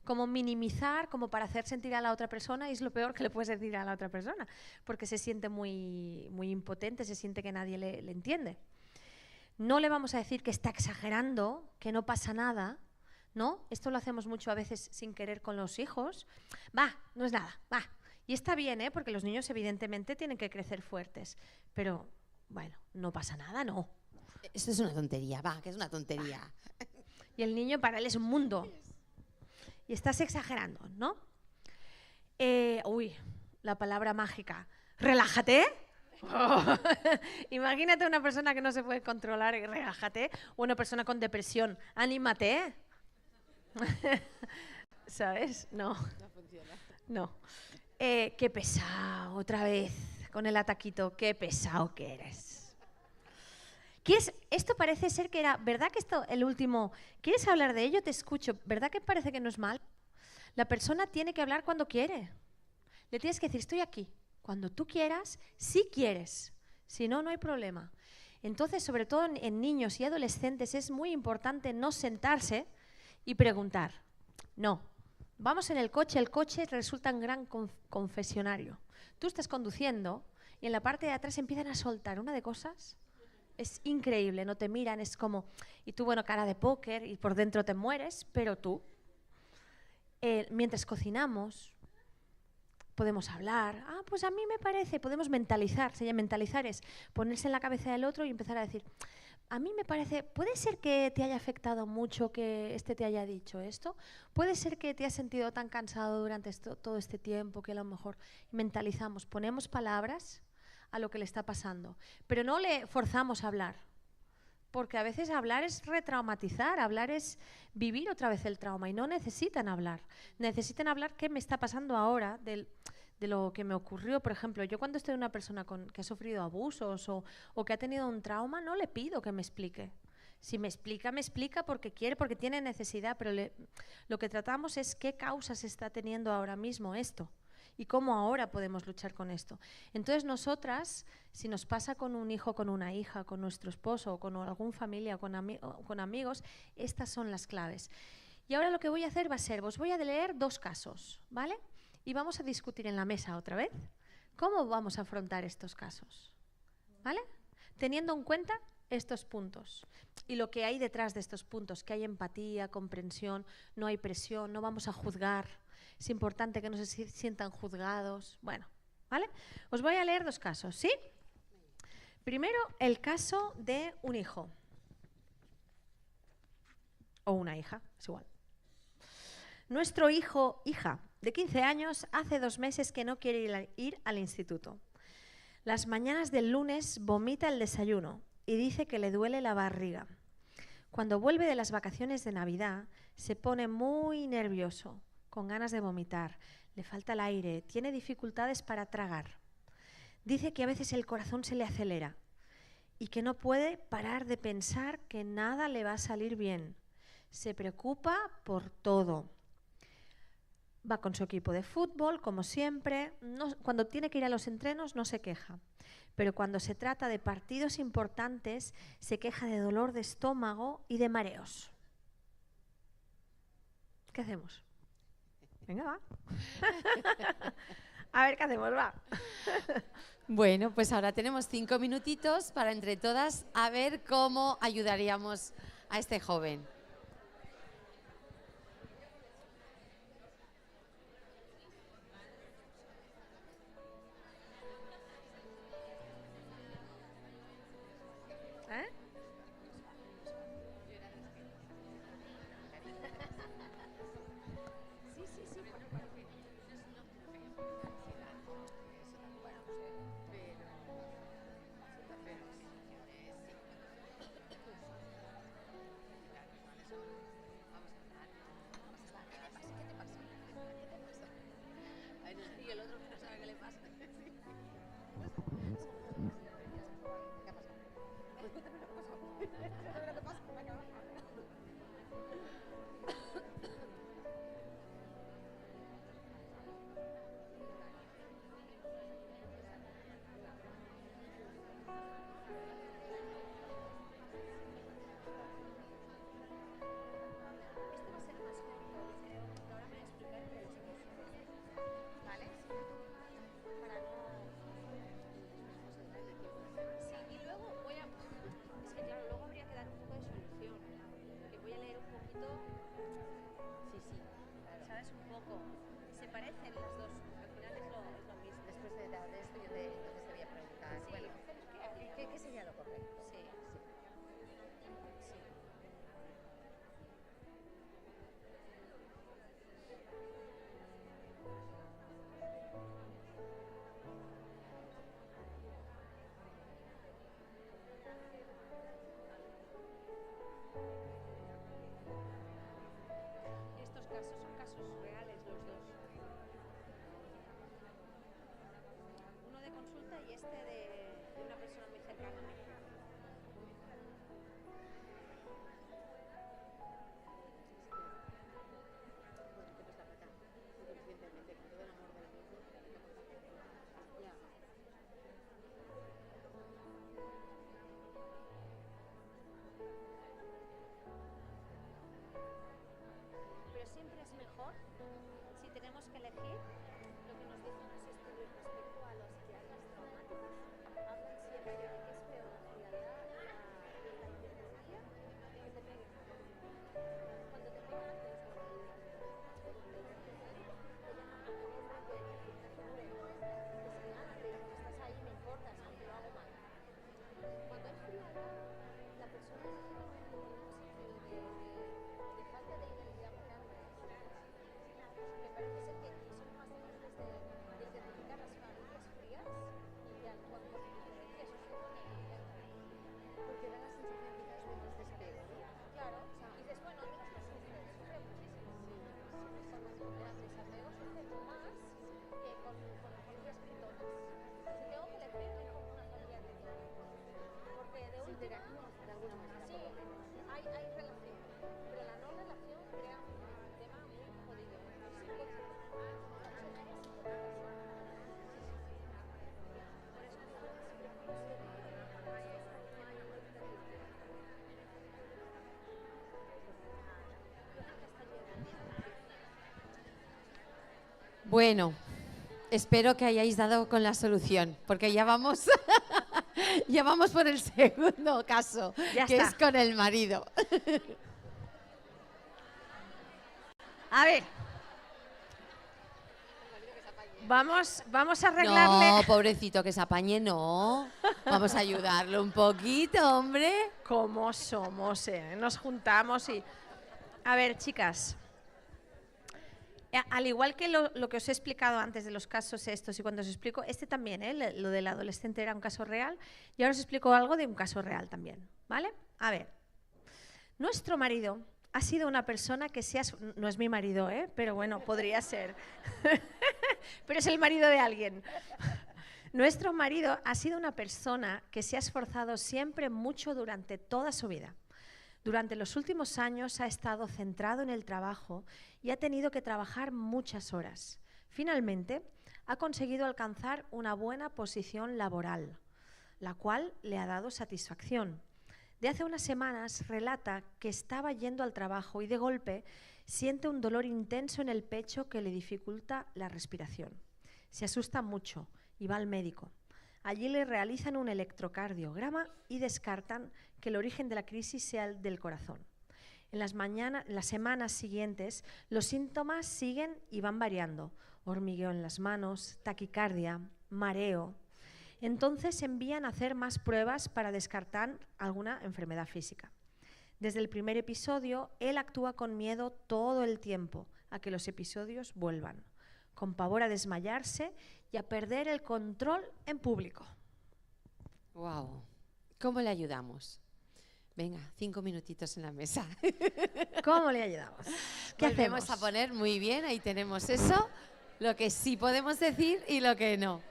Como minimizar, como para hacer sentir a la otra persona, y es lo peor que le puedes decir a la otra persona, porque se siente muy impotente, se siente que nadie le entiende. No le vamos a decir que está exagerando, que no pasa nada, ¿no? Esto lo hacemos mucho a veces sin querer con los hijos. Va, no es nada, va. Y está bien, porque los niños evidentemente tienen que crecer fuertes, pero bueno, no pasa nada, no. Esto es una tontería, que es una tontería. Y el niño para él es un mundo. Y estás exagerando, ¿no? La palabra mágica. ¡Relájate! Oh. Imagínate una persona que no se puede controlar y relájate. O una persona con depresión. ¡Anímate! ¿Sabes? No. No funciona. No. Qué pesado, otra vez, con el ataquito. Qué pesado que eres. Esto parece ser que era, ¿verdad que esto, el último, ¿quieres hablar de ello? Te escucho, ¿verdad que parece que no es mal? La persona tiene que hablar cuando quiere. Le tienes que decir, estoy aquí. Cuando tú quieras, si quieres. Si no, no hay problema. Entonces, sobre todo en niños y adolescentes, es muy importante no sentarse y preguntar. No. Vamos en el coche resulta un gran confesionario. Tú estás conduciendo y en la parte de atrás empiezan a soltar una de cosas. Es increíble, no te miran, es como... Y tú, cara de póker y por dentro te mueres, pero tú, mientras cocinamos, podemos hablar. Pues a mí me parece, podemos mentalizar. Mentalizar es ponerse en la cabeza del otro y empezar a decir, A mí me parece, puede ser que te haya afectado mucho que te haya dicho esto, puede ser que te has sentido tan cansado durante todo este tiempo que a lo mejor mentalizamos, ponemos palabras a lo que le está pasando, pero no le forzamos a hablar, porque a veces hablar es retraumatizar, hablar es vivir otra vez el trauma y no necesitan hablar qué me está pasando ahora de lo que me ocurrió. Por ejemplo, yo cuando estoy con una persona que ha sufrido abusos o que ha tenido un trauma, no le pido que me explique. Si me explica porque quiere, porque tiene necesidad, pero lo que tratamos es qué causas está teniendo ahora mismo esto y cómo ahora podemos luchar con esto. Entonces nosotras, si nos pasa con un hijo, con una hija, con nuestro esposo, con alguna familia, con amigos, estas son las claves. Y ahora lo que voy a hacer os voy a leer 2 casos, ¿vale? Y vamos a discutir en la mesa otra vez cómo vamos a afrontar estos casos, ¿vale? Teniendo en cuenta estos puntos y lo que hay detrás de estos puntos, que hay empatía, comprensión, no hay presión, no vamos a juzgar. Es importante que no se sientan juzgados. Bueno, ¿vale? Os voy a leer 2 casos, ¿sí? Primero, el caso de un hijo. O una hija, es igual. Nuestro hija de 15 años hace 2 meses que no quiere ir al instituto. Las mañanas del lunes vomita el desayuno y dice que le duele la barriga. Cuando vuelve de las vacaciones de Navidad, se pone muy nervioso, con ganas de vomitar, le falta el aire, tiene dificultades para tragar. Dice que a veces el corazón se le acelera y que no puede parar de pensar que nada le va a salir bien. Se preocupa por todo. Va con su equipo de fútbol, como siempre. Cuando tiene que ir a los entrenos no se queja. Pero cuando se trata de partidos importantes, se queja de dolor de estómago y de mareos. ¿Qué hacemos? Venga, va. A ver qué hacemos, va. Bueno, pues ahora tenemos 5 minutitos para entre todas a ver cómo ayudaríamos a este joven. Bueno, espero que hayáis dado con la solución, porque ya vamos, ya vamos por el segundo caso, Ya que está. es con el marido. A ver. Vamos a arreglarle. No, pobrecito, que se apañe, no. Vamos a ayudarlo un poquito, hombre. ¿Cómo somos? Nos juntamos y... A ver, chicas. Al igual que lo que os he explicado antes de los casos estos y cuando os explico, este también, lo del adolescente era un caso real, y ahora os explico algo de un caso real también, ¿vale? A ver, nuestro marido ha sido una persona que no es mi marido, pero bueno, podría ser, pero es el marido de alguien. Nuestro marido ha sido una persona que se ha esforzado siempre mucho durante toda su vida. Durante los últimos años ha estado centrado en el trabajo y ha tenido que trabajar muchas horas. Finalmente, ha conseguido alcanzar una buena posición laboral, la cual le ha dado satisfacción. De hace unas semanas relata que estaba yendo al trabajo y de golpe siente un dolor intenso en el pecho que le dificulta la respiración. Se asusta mucho y va al médico. Allí le realizan un electrocardiograma y descartan que el origen de la crisis sea el del corazón. En las semanas siguientes, los síntomas siguen y van variando. Hormigueo en las manos, taquicardia, mareo. Entonces envían a hacer más pruebas para descartar alguna enfermedad física. Desde el primer episodio, él actúa con miedo todo el tiempo a que los episodios vuelvan, con pavor a desmayarse y a perder el control en público. Wow. ¿Cómo le ayudamos? Venga, 5 minutitos en la mesa. ¿Cómo le ayudamos? ¿Qué Volvemos hacemos? a poner muy bien, ahí tenemos eso, lo que sí podemos decir y lo que no.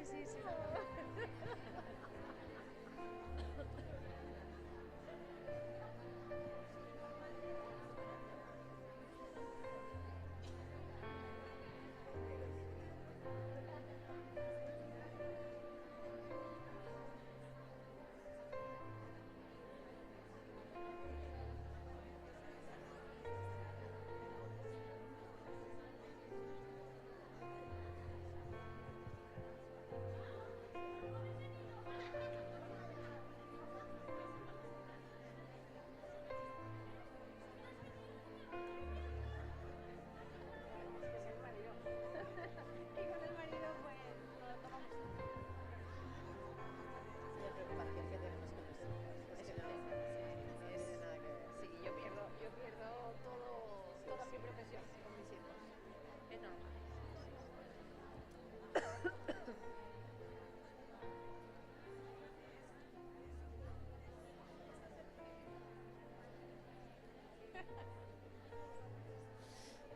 Sí.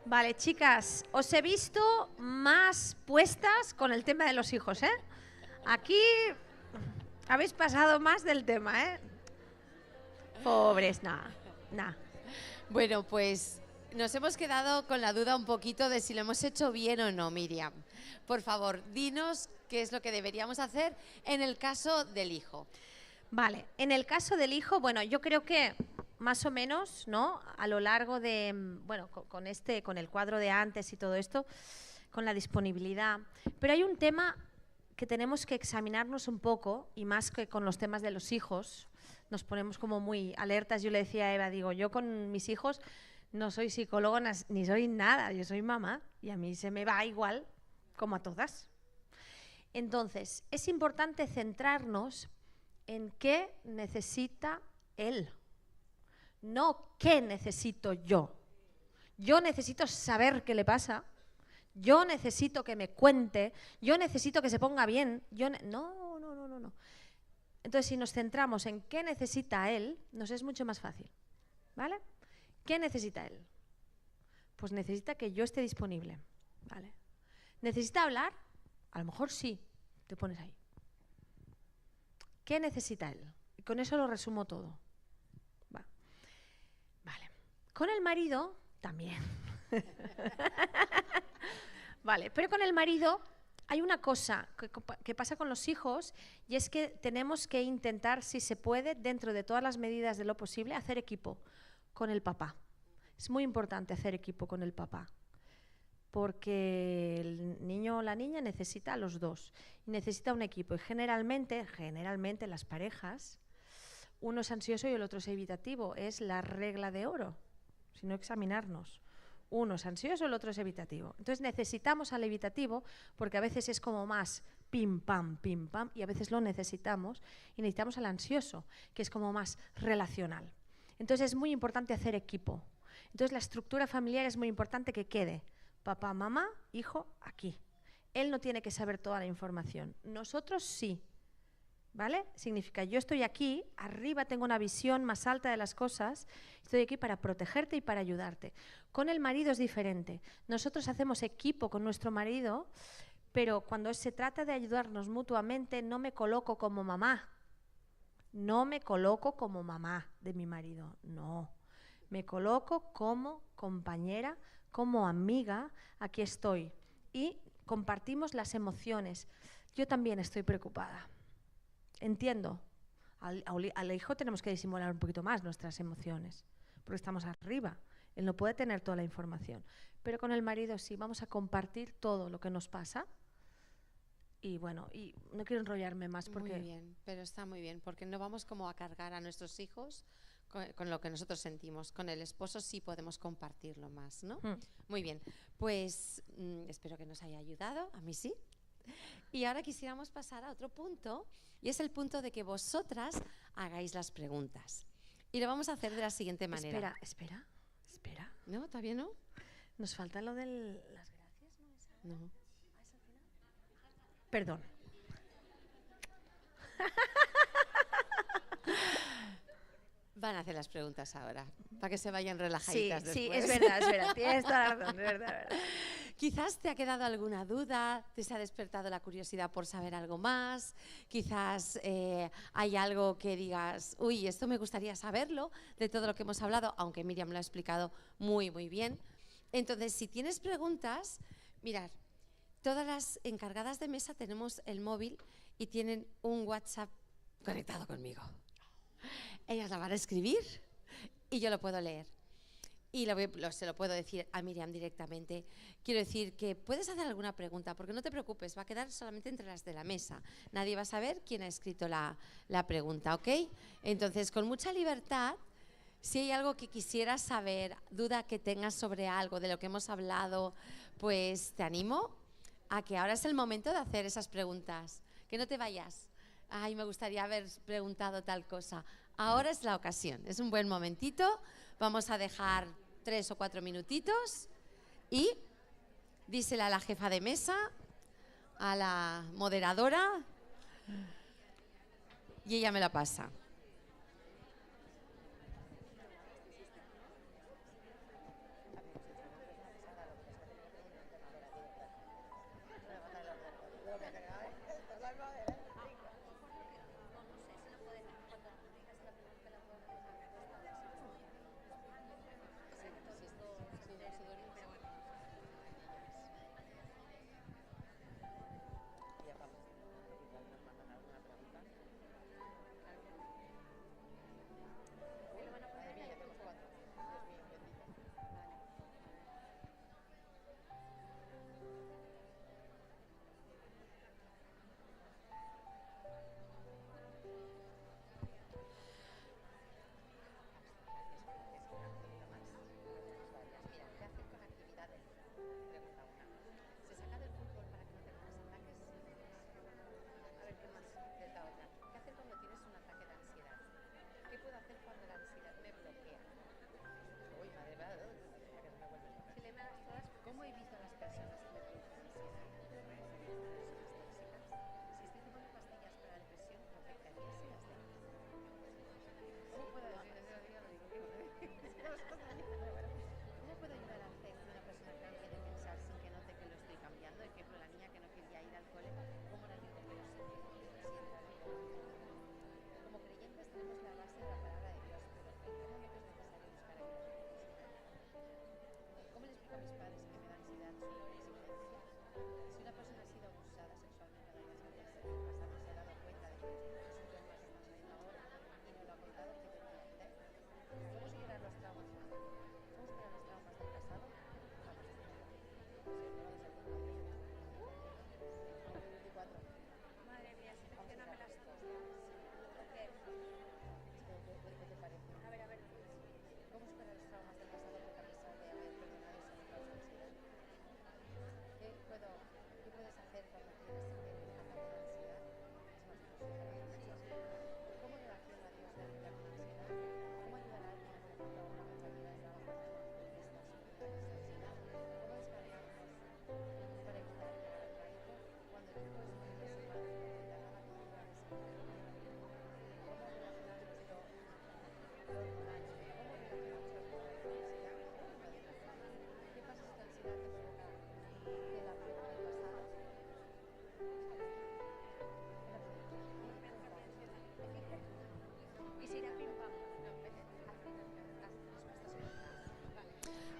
Vale, chicas, os he visto más puestas con el tema de los hijos, ¿eh? Aquí habéis pasado más del tema, ¿eh? Pobres, nada. Bueno, pues nos hemos quedado con la duda un poquito de si lo hemos hecho bien o no, Miriam. Por favor, dinos qué es lo que deberíamos hacer en el caso del hijo. Vale, en el caso del hijo, bueno, yo creo que más o menos, ¿no? A lo largo de, bueno, con el cuadro de antes y todo esto, con la disponibilidad. Pero hay un tema que tenemos que examinarnos un poco, y más que con los temas de los hijos, nos ponemos como muy alertas. Yo le decía a Eva, digo, yo con mis hijos No soy psicólogo ni soy nada, yo soy mamá y a mí se me va igual como a todas. Entonces, es importante centrarnos en qué necesita él, no qué necesito yo. Yo necesito saber qué le pasa, yo necesito que me cuente, yo necesito que se ponga bien. No. Entonces, si nos centramos en qué necesita él, nos es mucho más fácil, ¿vale? ¿Qué necesita él? Pues necesita que yo esté disponible, ¿vale? ¿Necesita hablar? A lo mejor sí, te pones ahí. ¿Qué necesita él? Y con eso lo resumo todo. Vale. Con el marido también. Vale, pero con el marido hay una cosa que pasa con los hijos y es que tenemos que intentar, si se puede, dentro de todas las medidas de lo posible, hacer equipo con el papá. Es muy importante hacer equipo con el papá porque el niño o la niña necesita a los dos y necesita un equipo. Y generalmente las parejas, uno es ansioso y el otro es evitativo. Es la regla de oro, si no examinarnos. Uno es ansioso, el otro es evitativo. Entonces necesitamos al evitativo porque a veces es como más pim, pam, y a veces lo necesitamos. Y necesitamos al ansioso, que es como más relacional. Entonces es muy importante hacer equipo. Entonces la estructura familiar es muy importante que quede papá, mamá, hijo, aquí. Él no tiene que saber toda la información. Nosotros sí. ¿Vale? Significa, yo estoy aquí, arriba tengo una visión más alta de las cosas, estoy aquí para protegerte y para ayudarte. Con el marido es diferente. Nosotros hacemos equipo con nuestro marido, pero cuando se trata de ayudarnos mutuamente, no me coloco como mamá. No me coloco como mamá de mi marido, no. Me coloco como compañera, como amiga, aquí estoy. Y compartimos las emociones. Yo también estoy preocupada. Entiendo, al hijo tenemos que disimular un poquito más nuestras emociones, porque estamos arriba, él no puede tener toda la información, pero con el marido sí, vamos a compartir todo lo que nos pasa y bueno, y no quiero enrollarme más porque... Muy bien, pero está muy bien, porque no vamos como a cargar a nuestros hijos con lo que nosotros sentimos. Con el esposo sí podemos compartirlo más, ¿no? Muy bien, pues espero que nos haya ayudado, a mí sí. Y ahora quisiéramos pasar a otro punto, y es el punto de que vosotras hagáis las preguntas. Y lo vamos a hacer de la siguiente manera. Espera. ¿No? ¿Todavía no? Nos falta lo de las gracias, ¿no? No. Perdón. Van a hacer las preguntas ahora, para que se vayan relajaditas después. Sí, es verdad, tienes toda la razón, es verdad. Quizás te ha quedado alguna duda, te se ha despertado la curiosidad por saber algo más, quizás hay algo que digas, uy, esto me gustaría saberlo, de todo lo que hemos hablado, aunque Miriam lo ha explicado muy, muy bien. Entonces, si tienes preguntas, mirad, todas las encargadas de mesa tenemos el móvil y tienen un WhatsApp conectado conmigo. Ellas la van a escribir y yo lo puedo leer. Y se lo puedo decir a Miriam directamente. Quiero decir que puedes hacer alguna pregunta, porque no te preocupes, va a quedar solamente entre las de la mesa. Nadie va a saber quién ha escrito la pregunta, ¿ok? Entonces, con mucha libertad, si hay algo que quisieras saber, duda que tengas sobre algo de lo que hemos hablado, pues te animo a que ahora es el momento de hacer esas preguntas. Que no te vayas. Ay, me gustaría haber preguntado tal cosa. Ahora es la ocasión, es un buen momentito. Vamos a dejar 3 o 4 minutitos y dísela a la jefa de mesa, a la moderadora, y ella me la pasa. ¿Cómo evito a las personas que me producen ansiedad? Si estoy tomando pastillas para la depresión, ¿me afectaría si las dejo? ¿Cómo puedo ¿Cómo puedo ayudar a hacer que una persona cambie de pensar sin que note que lo estoy cambiando? Ejemplo, la niña que no quería ir al cole, ¿cómo la ayudo a que lo sienta? Como creyentes tenemos la base de la palabra de Dios, pero ¿en qué momento es necesario buscar ayuda profesional? ¿Cómo le explico a mis padres que me da ansiedad su exigencia? Si una persona ha sido abusada sexualmente varias veces en el pasado y se ha dado cuenta de que esos síntomas están saliendo ahora y no lo ha contado, ¿qué debería hacer? ¿Cómo superar los traumas? ¿Cómo superar los traumas del pasado? Vamos a estudiar. Madre mía, seleccioname las cosas. ¿Qué te parece? A ver. ¿Cómo superar los traumas del pasado porque a pesar de haber perdonado eso me causa ansiedad? ¿Qué puedes hacer cuando tienes un ataque de ansiedad? ¿Cómo reacciona Dios frente a una ansiedad? ¿Cómo ayudar a alguien a enfrentar una mentalidad de trabajo de esta ansiedad? ¿Cómo descargarnos para evitar llegar al pánico cuando el hijo es muy reservado y la mala conducta de ese hijo? ¿Cómo relacionarnos lo normal? ¿Cómo relacionamos la ansiedad con la depresión? ¿Qué pasa si esta ansiedad te provoca del apego del pasado? Y si irá pim pam.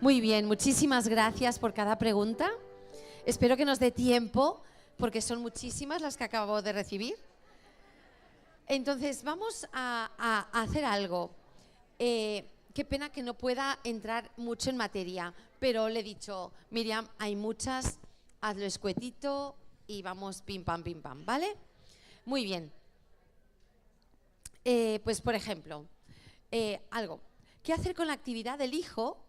Muy bien, muchísimas gracias por cada pregunta. Espero que nos dé tiempo, porque son muchísimas las que acabo de recibir. Entonces, vamos a hacer algo. Qué pena que no pueda entrar mucho en materia, pero le he dicho, Miriam, hay muchas, hazlo escuetito y vamos pim pam, ¿vale? Muy bien. Pues, por ejemplo, algo. ¿Qué hacer con la actividad del hijo?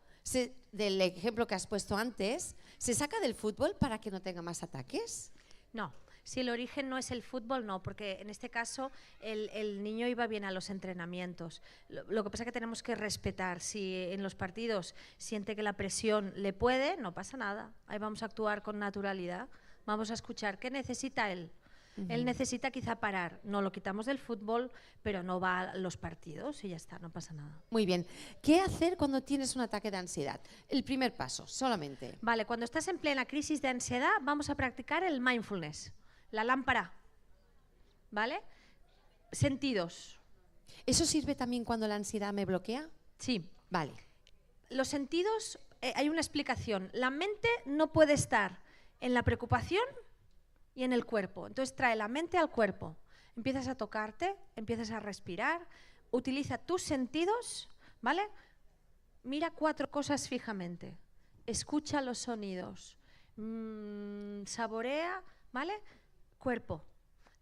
Del ejemplo que has puesto antes, ¿se saca del fútbol para que no tenga más ataques? No, si el origen no es el fútbol, no, porque en este caso el niño iba bien a los entrenamientos. Lo que pasa es que tenemos que respetar. Si en los partidos siente que la presión le puede, no pasa nada. Ahí vamos a actuar con naturalidad. Vamos a escuchar qué necesita él. Él necesita quizá parar. No lo quitamos del fútbol, pero no va a los partidos y ya está, no pasa nada. Muy bien. ¿Qué hacer cuando tienes un ataque de ansiedad? El primer paso, solamente. Vale, cuando estás en plena crisis de ansiedad, vamos a practicar el mindfulness, la lámpara. ¿Vale? Sentidos. ¿Eso sirve también cuando la ansiedad me bloquea? Sí. Vale. Los sentidos, hay una explicación. La mente no puede estar en la preocupación y en el cuerpo. Entonces trae la mente al cuerpo. Empiezas a tocarte, empiezas a respirar, utiliza tus sentidos, ¿vale? Mira 4 cosas fijamente. Escucha los sonidos. Saborea, ¿vale? Cuerpo.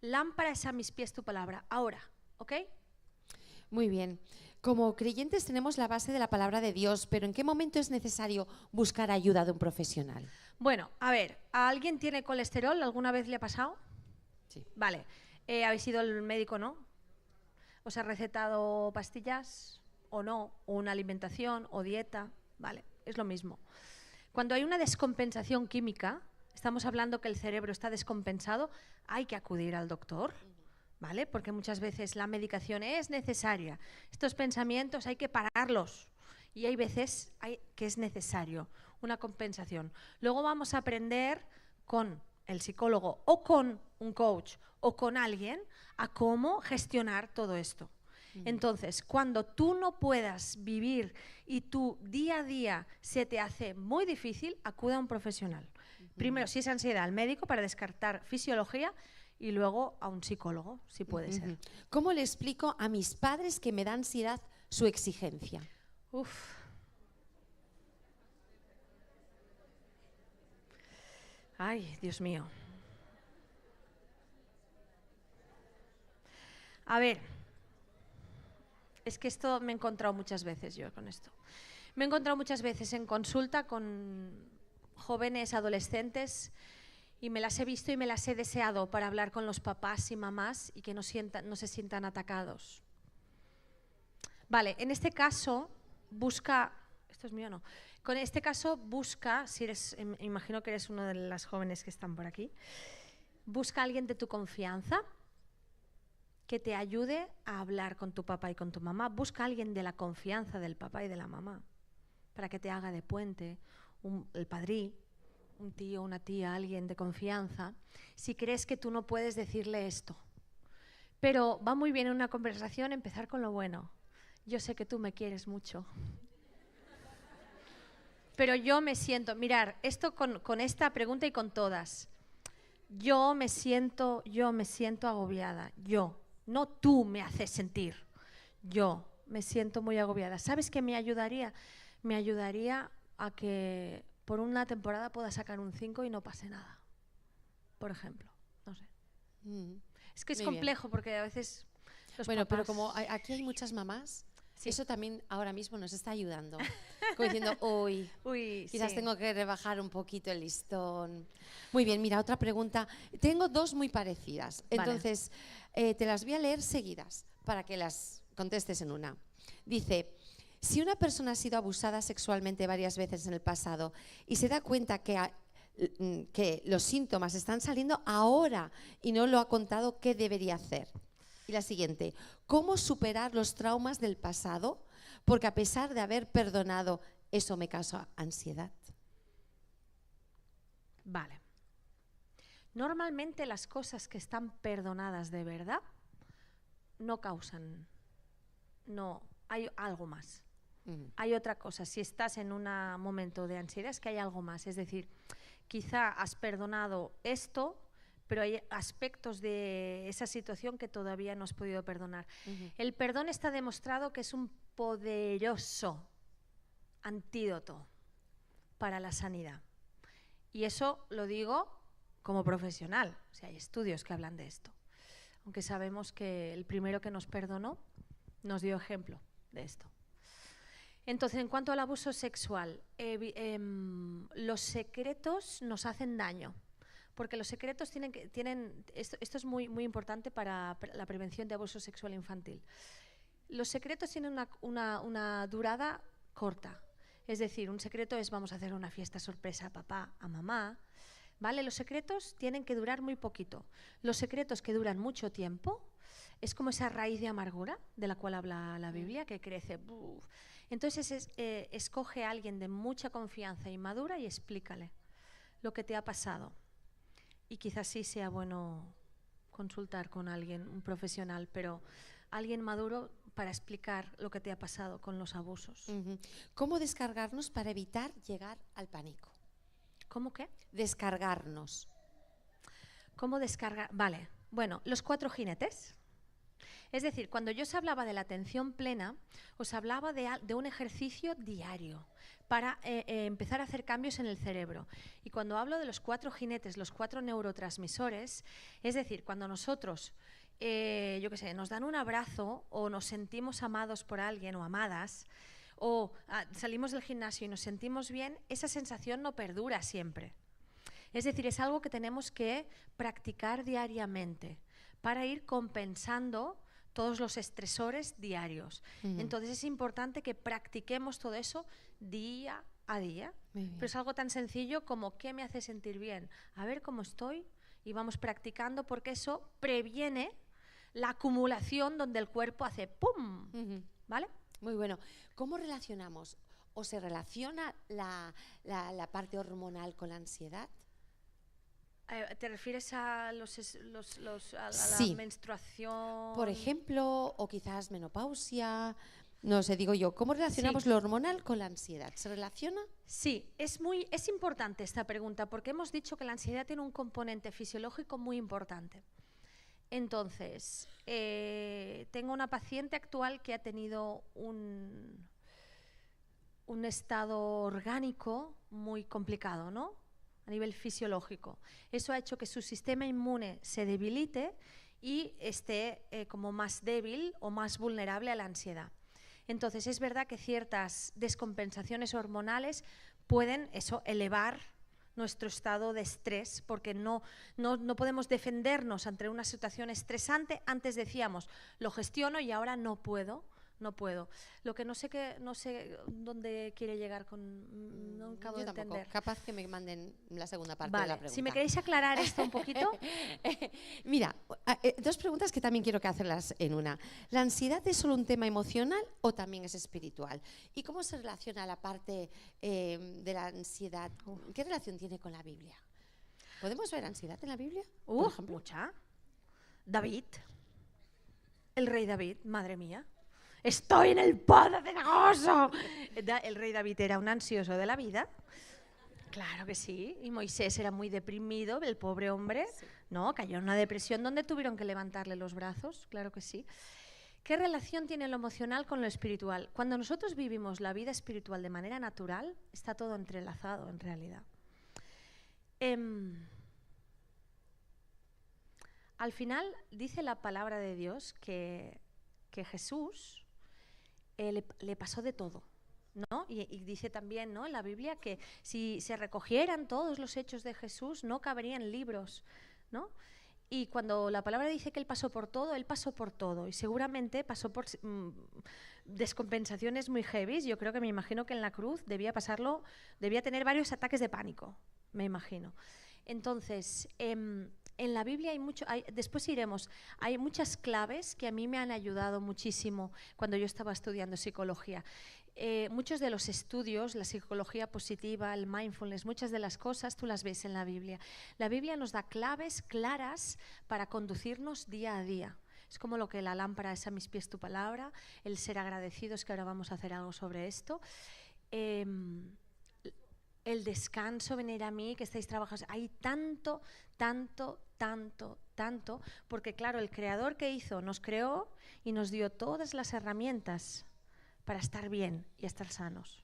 Lámpara es a mis pies tu palabra. Ahora, ¿ok? Muy bien. Como creyentes tenemos la base de la palabra de Dios, pero ¿en qué momento es necesario buscar ayuda de un profesional? Bueno, a ver, ¿a alguien tiene colesterol? ¿Alguna vez le ha pasado? Sí. Vale. ¿Habéis ido al médico, no? ¿Os ha recetado pastillas o no? ¿O una alimentación o dieta? Vale, es lo mismo. Cuando hay una descompensación química, estamos hablando que el cerebro está descompensado, hay que acudir al doctor, ¿vale? Porque muchas veces la medicación es necesaria. Estos pensamientos hay que pararlos y hay veces que es necesario una compensación. Luego vamos a aprender con el psicólogo o con un coach o con alguien a cómo gestionar todo esto. Entonces, cuando tú no puedas vivir y tu día a día se te hace muy difícil, acude a un profesional. Primero, si es ansiedad, al médico para descartar fisiología y luego a un psicólogo, si puede ser. ¿Cómo le explico a mis padres que me da ansiedad su exigencia? Uf. Ay, Dios mío. A ver, es que esto me he encontrado muchas veces yo con esto. Me he encontrado muchas veces en consulta con jóvenes, adolescentes, y me las he visto y me las he deseado para hablar con los papás y mamás y que no se sientan atacados. Vale, en este caso, busca... Esto es mío, ¿no? Con este caso, busca, si eres, imagino que eres uno de las jóvenes que están por aquí, busca a alguien de tu confianza que te ayude a hablar con tu papá y con tu mamá. Busca a alguien de la confianza del papá y de la mamá para que te haga de puente, el padrí, un tío, una tía, alguien de confianza, si crees que tú no puedes decirle esto. Pero va muy bien en una conversación empezar con lo bueno. Yo sé que tú me quieres mucho. Pero yo me siento, mirar, esto con esta pregunta y con todas. Yo me siento agobiada. Yo, no tú me haces sentir. Yo me siento muy agobiada. ¿Sabes qué me ayudaría? Me ayudaría a que por una temporada pueda sacar un 5 y no pase nada. Por ejemplo, no sé. Es que es complejo porque a veces los bueno, papás... pero como aquí hay muchas mamás, sí. Eso también ahora mismo nos está ayudando. Como diciendo, uy, quizás sí. tengo que rebajar un poquito el listón. Muy bien, mira, otra pregunta. Tengo dos muy parecidas. Entonces, te las voy a leer seguidas para que las contestes en una. Dice, si una persona ha sido abusada sexualmente varias veces en el pasado y se da cuenta que los síntomas están saliendo ahora y no lo ha contado, ¿qué debería hacer? Y la siguiente, ¿cómo superar los traumas del pasado? Porque a pesar de haber perdonado, eso me causa ansiedad. Vale. Normalmente las cosas que están perdonadas de verdad no causan, no, hay algo más. Hay otra cosa. Si estás en un momento de ansiedad es que hay algo más. Es decir, quizá has perdonado esto, pero hay aspectos de esa situación que todavía no has podido perdonar. El perdón está demostrado que es un poderoso antídoto para la sanidad. Y eso lo digo como profesional. O sea, hay estudios que hablan de esto. Aunque sabemos que el primero que nos perdonó nos dio ejemplo de esto. Entonces, en cuanto al abuso sexual, los secretos nos hacen daño. Porque los secretos esto es muy, muy importante para la prevención de abuso sexual infantil. Los secretos tienen una durada corta. Es decir, un secreto es vamos a hacer una fiesta sorpresa a papá, a mamá. ¿Vale? Los secretos tienen que durar muy poquito. Los secretos que duran mucho tiempo es como esa raíz de amargura de la cual habla la Biblia, que crece. ¡Buf! Entonces escoge a alguien de mucha confianza y madura y explícale lo que te ha pasado. Y quizás sí sea bueno consultar con alguien, un profesional, pero alguien maduro para explicar lo que te ha pasado con los abusos. ¿Cómo descargarnos para evitar llegar al pánico? ¿Cómo qué? Descargarnos. ¿Cómo descargar? Vale, bueno, los 4 jinetes. Es decir, cuando yo os hablaba de la atención plena, os hablaba de un ejercicio diario para empezar a hacer cambios en el cerebro. Y cuando hablo de los 4 jinetes, los 4 neurotransmisores, es decir, cuando nosotros, yo qué sé, nos dan un abrazo o nos sentimos amados por alguien o amadas, o salimos del gimnasio y nos sentimos bien, esa sensación no perdura siempre. Es decir, es algo que tenemos que practicar diariamente para ir compensando todos los estresores diarios. Entonces es importante que practiquemos todo eso día a día. Pero es algo tan sencillo como ¿qué me hace sentir bien? A ver cómo estoy y vamos practicando porque eso previene la acumulación donde el cuerpo hace ¡pum! ¿Vale? Muy bueno. ¿Cómo relacionamos o se relaciona la parte hormonal con la ansiedad? ¿Te refieres a la menstruación? Por ejemplo, o quizás menopausia, no sé, digo yo, ¿cómo relacionamos lo hormonal con la ansiedad? ¿Se relaciona? Sí, es importante esta pregunta porque hemos dicho que la ansiedad tiene un componente fisiológico muy importante. Entonces, tengo una paciente actual que ha tenido un estado orgánico muy complicado, ¿no? A nivel fisiológico. Eso ha hecho que su sistema inmune se debilite y esté como más débil o más vulnerable a la ansiedad. Entonces es verdad que ciertas descompensaciones hormonales pueden elevar nuestro estado de estrés porque no podemos defendernos ante una situación estresante. Antes decíamos, lo gestiono y ahora no puedo no puedo. Lo que no sé dónde quiere llegar no acabo Yo de tampoco. entender. Capaz que me manden la segunda parte Vale, de la pregunta. si me queréis aclarar esto un poquito. Mira, dos preguntas que también quiero que hacerlas en una. ¿La ansiedad es solo un tema emocional o también es espiritual? ¿Y cómo se relaciona la parte de la ansiedad? ¿Qué relación tiene con la Biblia? ¿Podemos ver ansiedad en la Biblia, por ejemplo? Mucha. David, el rey David, madre mía. Estoy en el pozo cenagoso. El rey David era un ansioso de la vida. Claro que sí. Y Moisés era muy deprimido, el pobre hombre. Sí. No, cayó en una depresión donde tuvieron que levantarle los brazos. Claro que sí. ¿Qué relación tiene lo emocional con lo espiritual? Cuando nosotros vivimos la vida espiritual de manera natural, está todo entrelazado en realidad. Al final dice la palabra de Dios que Jesús le pasó de todo, ¿no? Y dice también, ¿no?, en la Biblia que si se recogieran todos los hechos de Jesús no caberían libros, ¿no? Y cuando la palabra dice que él pasó por todo y seguramente pasó por descompensaciones muy heavy. Yo creo que me imagino que en la cruz debía tener varios ataques de pánico, me imagino. Entonces, en la Biblia hay muchas claves que a mí me han ayudado muchísimo cuando yo estaba estudiando psicología. Muchos de los estudios, la psicología positiva, el mindfulness, muchas de las cosas tú las ves en la Biblia. La Biblia nos da claves claras para conducirnos día a día. Es como lo que la lámpara es a mis pies tu palabra, el ser agradecidos, que ahora vamos a hacer algo sobre esto. El descanso, venir a mí, que estáis trabajando. Hay tanto, porque claro, el creador que hizo nos creó y nos dio todas las herramientas para estar bien y estar sanos.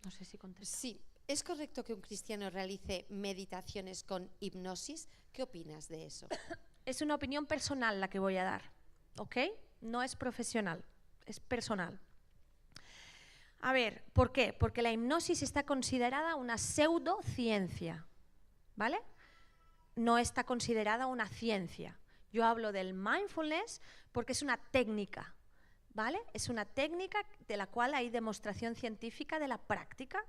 No sé si contesto. Sí, ¿es correcto que un cristiano realice meditaciones con hipnosis? ¿Qué opinas de eso? Es una opinión personal la que voy a dar, ¿ok? No es profesional, es personal. A ver, ¿por qué? Porque la hipnosis está considerada una pseudociencia, ¿vale? No está considerada una ciencia. Yo hablo del mindfulness porque es una técnica, ¿vale? Es una técnica de la cual hay demostración científica de la práctica.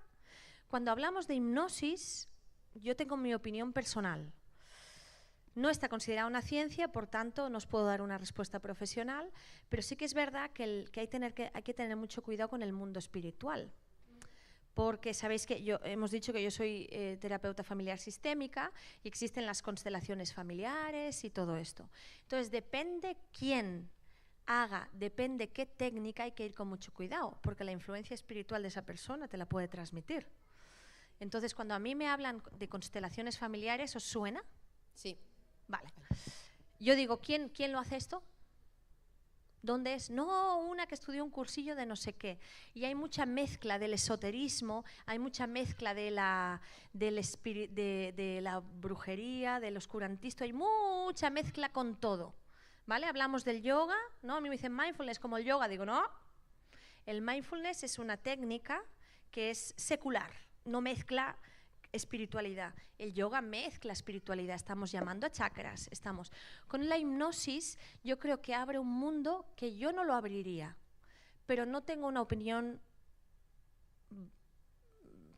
Cuando hablamos de hipnosis, yo tengo mi opinión personal. No está considerada una ciencia, por tanto no os puedo dar una respuesta profesional, pero sí que es verdad que hay que tener mucho cuidado con el mundo espiritual. Porque sabéis que hemos dicho que yo soy terapeuta familiar sistémica y existen las constelaciones familiares y todo esto. Entonces depende quién haga, depende qué técnica, hay que ir con mucho cuidado, porque la influencia espiritual de esa persona te la puede transmitir. Entonces cuando a mí me hablan de constelaciones familiares, ¿os suena? Sí. Vale. Yo digo, ¿quién lo hace esto? ¿Dónde es? No, una que estudió un cursillo de no sé qué. Y hay mucha mezcla del esoterismo, hay mucha mezcla de la brujería, del oscurantismo, hay mucha mezcla con todo. ¿Vale? Hablamos del yoga, ¿no? A mí me dicen mindfulness como el yoga, digo, no. El mindfulness es una técnica que es secular, no mezcla espiritualidad. El yoga mezcla espiritualidad, estamos llamando a chakras, con la hipnosis. Yo creo que abre un mundo que yo no lo abriría, pero no tengo una opinión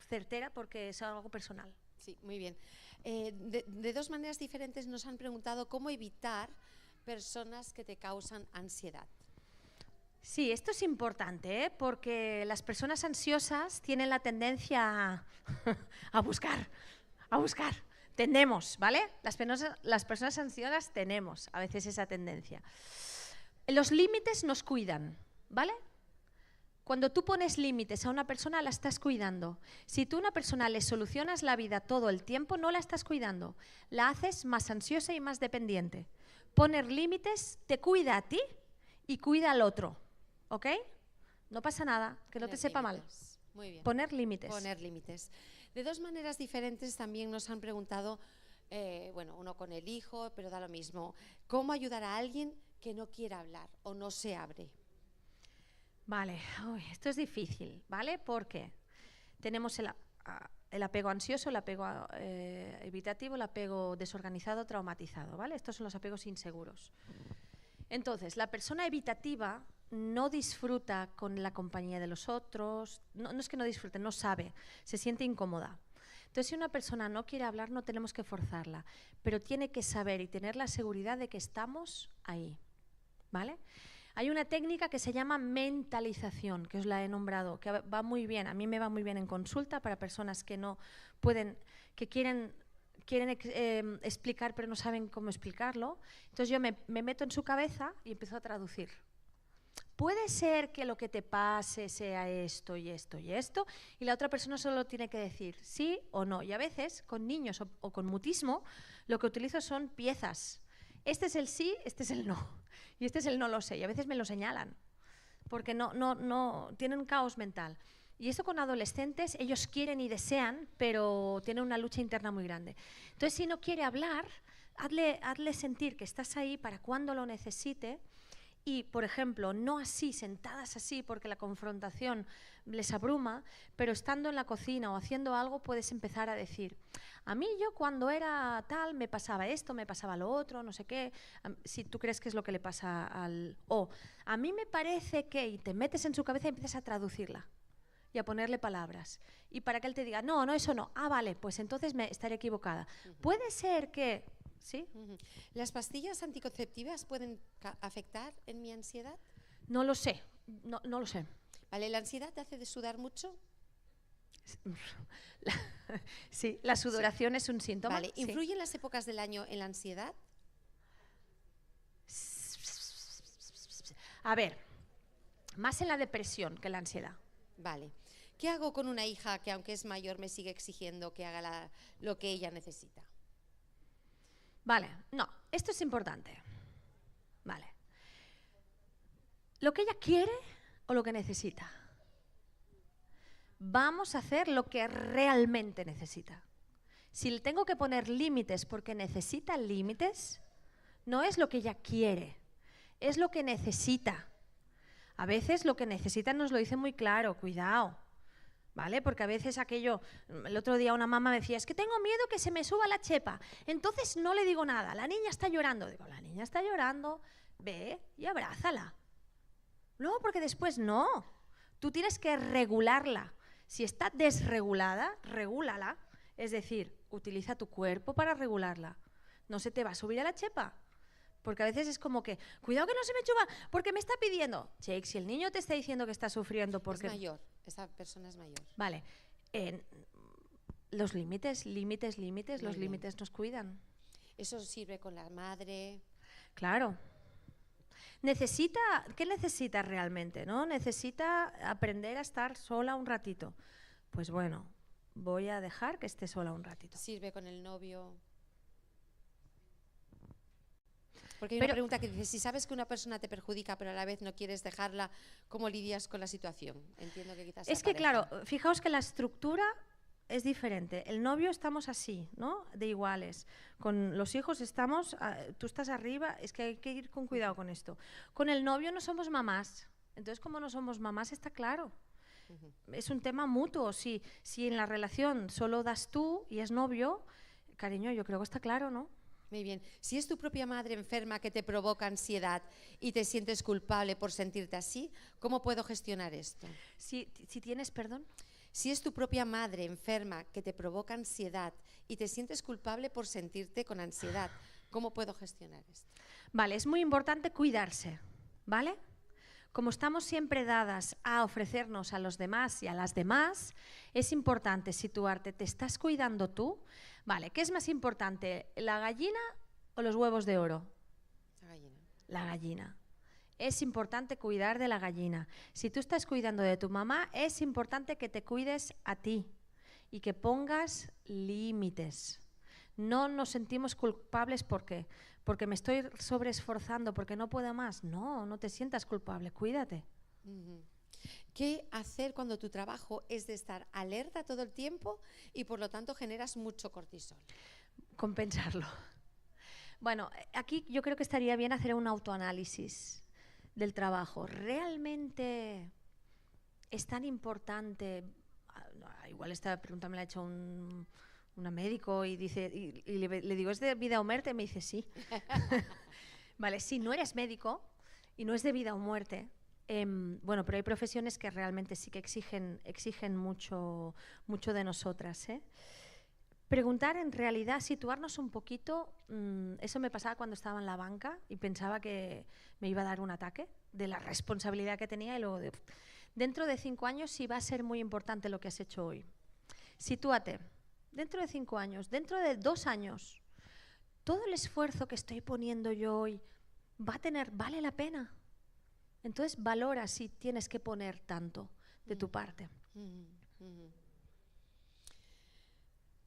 certera porque es algo personal. Sí, muy bien. De dos maneras diferentes nos han preguntado cómo evitar personas que te causan ansiedad. Sí, esto es importante, porque las personas ansiosas tienen la tendencia a buscar. Tendemos, ¿vale? Las personas ansiosas tenemos a veces esa tendencia. Los límites nos cuidan, ¿vale? Cuando tú pones límites a una persona, la estás cuidando. Si tú a una persona le solucionas la vida todo el tiempo, no la estás cuidando. La haces más ansiosa y más dependiente. Poner límites te cuida a ti y cuida al otro. ¿Ok? No pasa nada, que no te sepa mal. Muy bien. Poner límites. Poner límites. De dos maneras diferentes también nos han preguntado, uno con el hijo, pero da lo mismo. ¿Cómo ayudar a alguien que no quiera hablar o no se abre? Vale, esto es difícil, ¿vale? Porque tenemos el apego ansioso, el apego evitativo, el apego desorganizado, traumatizado, ¿vale? Estos son los apegos inseguros. Entonces, la persona evitativa no disfruta con la compañía de los otros, no es que no disfrute, no sabe, se siente incómoda. Entonces, si una persona no quiere hablar, no tenemos que forzarla, pero tiene que saber y tener la seguridad de que estamos ahí, ¿vale? Hay una técnica que se llama mentalización, que os la he nombrado, que va muy bien, a mí me va muy bien en consulta para personas que no pueden, que quieren explicar pero no saben cómo explicarlo. Entonces yo me meto en su cabeza y empiezo a traducir. Puede ser que lo que te pase sea esto y esto y esto, y la otra persona solo tiene que decir sí o no. Y a veces, con niños o con mutismo, lo que utilizo son piezas. Este es el sí, este es el no. Y este es el no lo sé. Y a veces me lo señalan, porque no tienen caos mental. Y esto con adolescentes, ellos quieren y desean, pero tienen una lucha interna muy grande. Entonces, si no quiere hablar, hazle sentir que estás ahí para cuando lo necesite. Y, por ejemplo, no así, sentadas así, porque la confrontación les abruma, pero estando en la cocina o haciendo algo puedes empezar a decir, a mí yo cuando era tal me pasaba esto, me pasaba lo otro, no sé qué, si tú crees que es lo que le pasa al... O, a mí me parece que... Y te metes en su cabeza y empiezas a traducirla y a ponerle palabras. Y para que él te diga, no, eso no. Ah, vale, pues entonces me estaré equivocada. Puede ser que... ¿Sí? ¿Las pastillas anticonceptivas pueden afectar en mi ansiedad? No lo sé, no lo sé. Vale, ¿la ansiedad te hace de sudar mucho? Sí, la sudoración sí. Es un síntoma. Vale, ¿influyen sí. las épocas del año en la ansiedad? A ver, más en la depresión que en la ansiedad. Vale. ¿Qué hago con una hija que aunque es mayor me sigue exigiendo que haga lo que ella necesita? Vale, no, esto es importante. Vale. ¿Lo que ella quiere o lo que necesita? Vamos a hacer lo que realmente necesita. Si le tengo que poner límites porque necesita límites, no es lo que ella quiere, es lo que necesita. A veces lo que necesita nos lo dice muy claro, cuidado. ¿Vale? Porque a veces aquello, el otro día una mamá me decía, es que tengo miedo que se me suba la chepa, entonces no le digo nada, la niña está llorando. Digo, la niña está llorando, ve y abrázala. No, porque después no, tú tienes que regularla. Si está desregulada, regúlala, es decir, utiliza tu cuerpo para regularla. No se te va a subir a la chepa. Porque a veces es como que, cuidado que no se me suba, porque me está pidiendo. Jake, si el niño te está diciendo que está sufriendo porque... Es mayor, esa persona es mayor. Vale. Los límites, los límites nos cuidan. Eso sirve con la madre. Claro. ¿Qué necesita realmente? ¿No? Necesita aprender a estar sola un ratito. Pues bueno, voy a dejar que esté sola un ratito. Sirve con el novio. Porque hay una pregunta que dice, si sabes que una persona te perjudica pero a la vez no quieres dejarla, ¿cómo lidias con la situación? Entiendo que quizás es que claro, fijaos que la estructura es diferente. El novio estamos así, ¿no? De iguales. Con los hijos estamos, tú estás arriba, es que hay que ir con cuidado con esto. Con el novio no somos mamás. Entonces, como no somos mamás, está claro. Es un tema mutuo. Si en la relación solo das tú y es novio, cariño, yo creo que está claro, ¿no? Muy bien. Si es tu propia madre enferma que te provoca ansiedad y te sientes culpable por sentirte así, ¿cómo puedo gestionar esto? Si tienes, perdón. Si es tu propia madre enferma que te provoca ansiedad y te sientes culpable por sentirte con ansiedad, ¿cómo puedo gestionar esto? Vale, es muy importante cuidarse, ¿vale? Como estamos siempre dadas a ofrecernos a los demás y a las demás, es importante situarte. ¿Te estás cuidando tú? Vale, ¿qué es más importante, la gallina o los huevos de oro? La gallina. La gallina. Es importante cuidar de la gallina. Si tú estás cuidando de tu mamá, es importante que te cuides a ti y que pongas límites. No nos sentimos culpables porque me estoy sobreesforzando, porque no puedo más. No te sientas culpable, cuídate. ¿Qué hacer cuando tu trabajo es de estar alerta todo el tiempo y por lo tanto generas mucho cortisol? Compensarlo. Bueno, aquí yo creo que estaría bien hacer un autoanálisis del trabajo. ¿Realmente es tan importante? Igual esta pregunta me la ha hecho una médico y dice y le digo, ¿es de vida o muerte? Me dice, sí. Vale, si no eres médico y no es de vida o muerte, Bueno, pero hay profesiones que realmente sí que exigen mucho de nosotras, ¿eh? Preguntar, en realidad, situarnos un poquito, eso me pasaba cuando estaba en la banca y pensaba que me iba a dar un ataque de la responsabilidad que tenía y luego dentro de 5 años sí va a ser muy importante lo que has hecho hoy. Sitúate, dentro de 5 años, dentro de 2 años, todo el esfuerzo que estoy poniendo yo hoy vale la pena. Entonces valora si tienes que poner tanto de tu parte.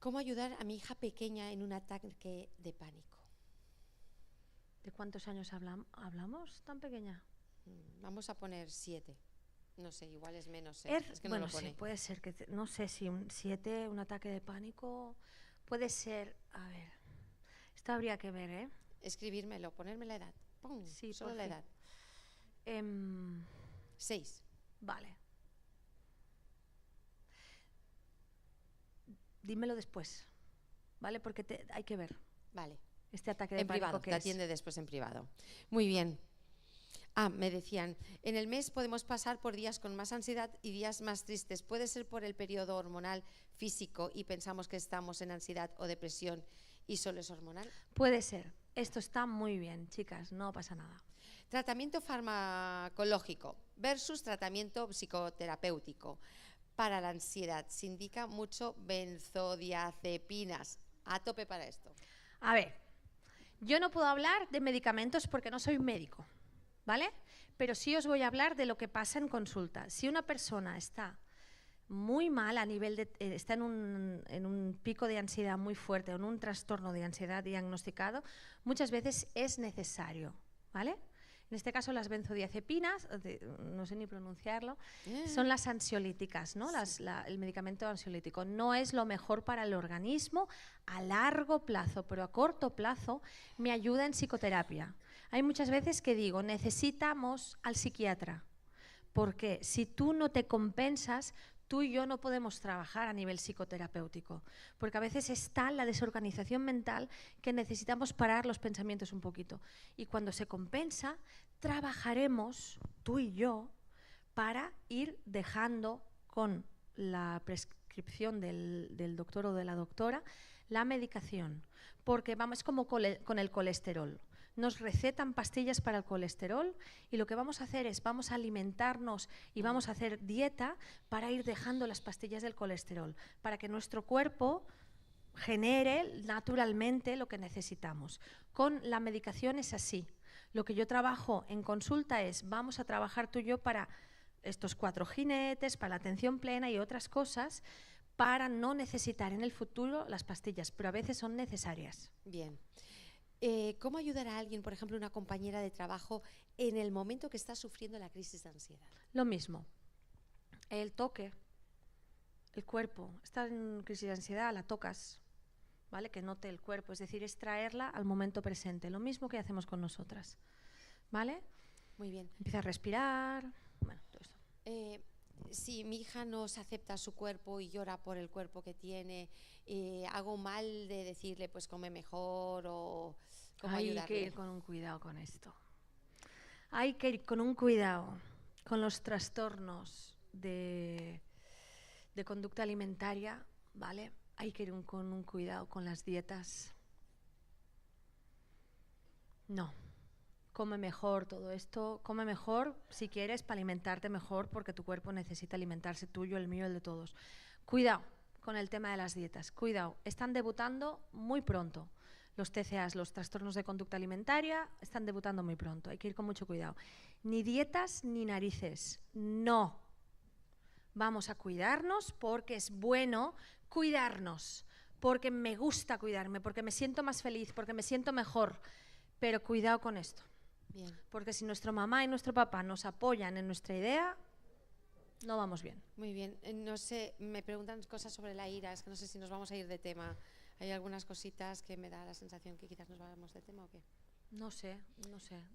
¿Cómo ayudar a mi hija pequeña en un ataque de pánico? ¿De cuántos años hablamos tan pequeña? Vamos a poner 7. No sé, igual es menos. Es que bueno, no lo pone. Sí, puede ser que, no sé si un 7, un ataque de pánico, puede ser, a ver, esto habría que ver, ¿eh? Escribírmelo, ponerme la edad. ¡Pum! Sí, solo la edad. 6. Vale. Dímelo después, ¿vale? Porque hay que ver. Vale. Este ataque de en pánico privado, que te atiende después en privado. Muy bien. Me decían, en el mes podemos pasar por días con más ansiedad y días más tristes. ¿Puede ser por el periodo hormonal físico y pensamos que estamos en ansiedad o depresión y solo es hormonal? Puede ser. Esto está muy bien, chicas, no pasa nada. Tratamiento farmacológico versus tratamiento psicoterapéutico. Para la ansiedad se indica mucho benzodiazepinas. A tope para esto. A ver, yo no puedo hablar de medicamentos porque no soy médico, ¿vale? Pero sí os voy a hablar de lo que pasa en consulta. Si una persona está muy mal a nivel de, está en un pico de ansiedad muy fuerte o en un trastorno de ansiedad diagnosticado, muchas veces es necesario, ¿vale? En este caso las benzodiazepinas, no sé ni pronunciarlo, son las ansiolíticas, ¿no? Sí. El medicamento ansiolítico. No es lo mejor para el organismo a largo plazo, pero a corto plazo me ayuda en psicoterapia. Hay muchas veces que digo, necesitamos al psiquiatra, porque si tú no te compensas, tú y yo no podemos trabajar a nivel psicoterapéutico, porque a veces está la desorganización mental que necesitamos parar los pensamientos un poquito. Y cuando se compensa, trabajaremos, tú y yo, para ir dejando con la prescripción del doctor o de la doctora la medicación, porque vamos como con el colesterol. Nos recetan pastillas para el colesterol y lo que vamos a hacer es vamos a alimentarnos y vamos a hacer dieta para ir dejando las pastillas del colesterol, para que nuestro cuerpo genere naturalmente lo que necesitamos. Con la medicación es así. Lo que yo trabajo en consulta es vamos a trabajar tú y yo para estos 4 jinetes, para la atención plena y otras cosas, para no necesitar en el futuro las pastillas, pero a veces son necesarias. Bien. ¿Cómo ayudar a alguien, por ejemplo, una compañera de trabajo, en el momento que está sufriendo la crisis de ansiedad? Lo mismo. El toque, el cuerpo. Está en crisis de ansiedad, la tocas, ¿vale? Que note el cuerpo, es decir, es traerla al momento presente. Lo mismo que hacemos con nosotras, ¿vale? Muy bien. Empieza a respirar, bueno, todo esto. Si mi hija no se acepta su cuerpo y llora por el cuerpo que tiene, ¿hago mal de decirle pues come mejor o cómo ayudarle? Hay que ir con un cuidado con esto. Hay que ir con un cuidado con los trastornos de conducta alimentaria, ¿vale? Hay que ir con un cuidado con las dietas. No. Come mejor todo esto, come mejor si quieres para alimentarte mejor porque tu cuerpo necesita alimentarse, tuyo, el mío, el de todos. Cuidado con el tema de las dietas, cuidado, están debutando muy pronto. Los TCAs, los trastornos de conducta alimentaria, están debutando muy pronto, hay que ir con mucho cuidado. Ni dietas ni narices, no. Vamos a cuidarnos porque es bueno cuidarnos, porque me gusta cuidarme, porque me siento más feliz, porque me siento mejor, pero cuidado con esto. Bien. Porque si nuestra mamá y nuestro papá nos apoyan en nuestra idea, no vamos bien. Muy bien. No sé, me preguntan cosas sobre la ira, es que no sé si nos vamos a ir de tema. Hay algunas cositas que me da la sensación que quizás nos vamos de tema o qué. No sé.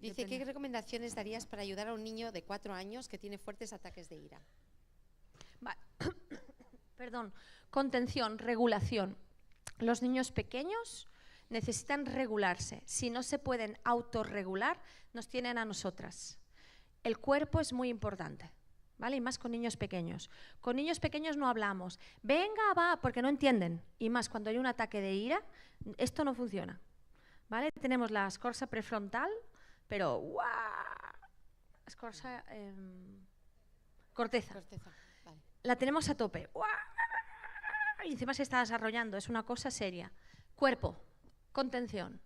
Dice, depende. ¿qué recomendaciones darías para ayudar a un niño de 4 años que tiene fuertes ataques de ira? Vale. Perdón. Contención, regulación. Los niños pequeños necesitan regularse. Si no se pueden autorregular, nos tienen a nosotras. el cuerpo es muy importante, ¿vale? Y más con niños pequeños. Con niños pequeños no hablamos, venga, va, porque no entienden. Y más cuando hay un ataque de ira, esto no funciona, ¿vale? Tenemos la escorza prefrontal, pero ¡guau! Escorza, corteza. Vale. La tenemos a tope. ¡Guau! Y encima se está desarrollando, es una cosa seria. Cuerpo, contención.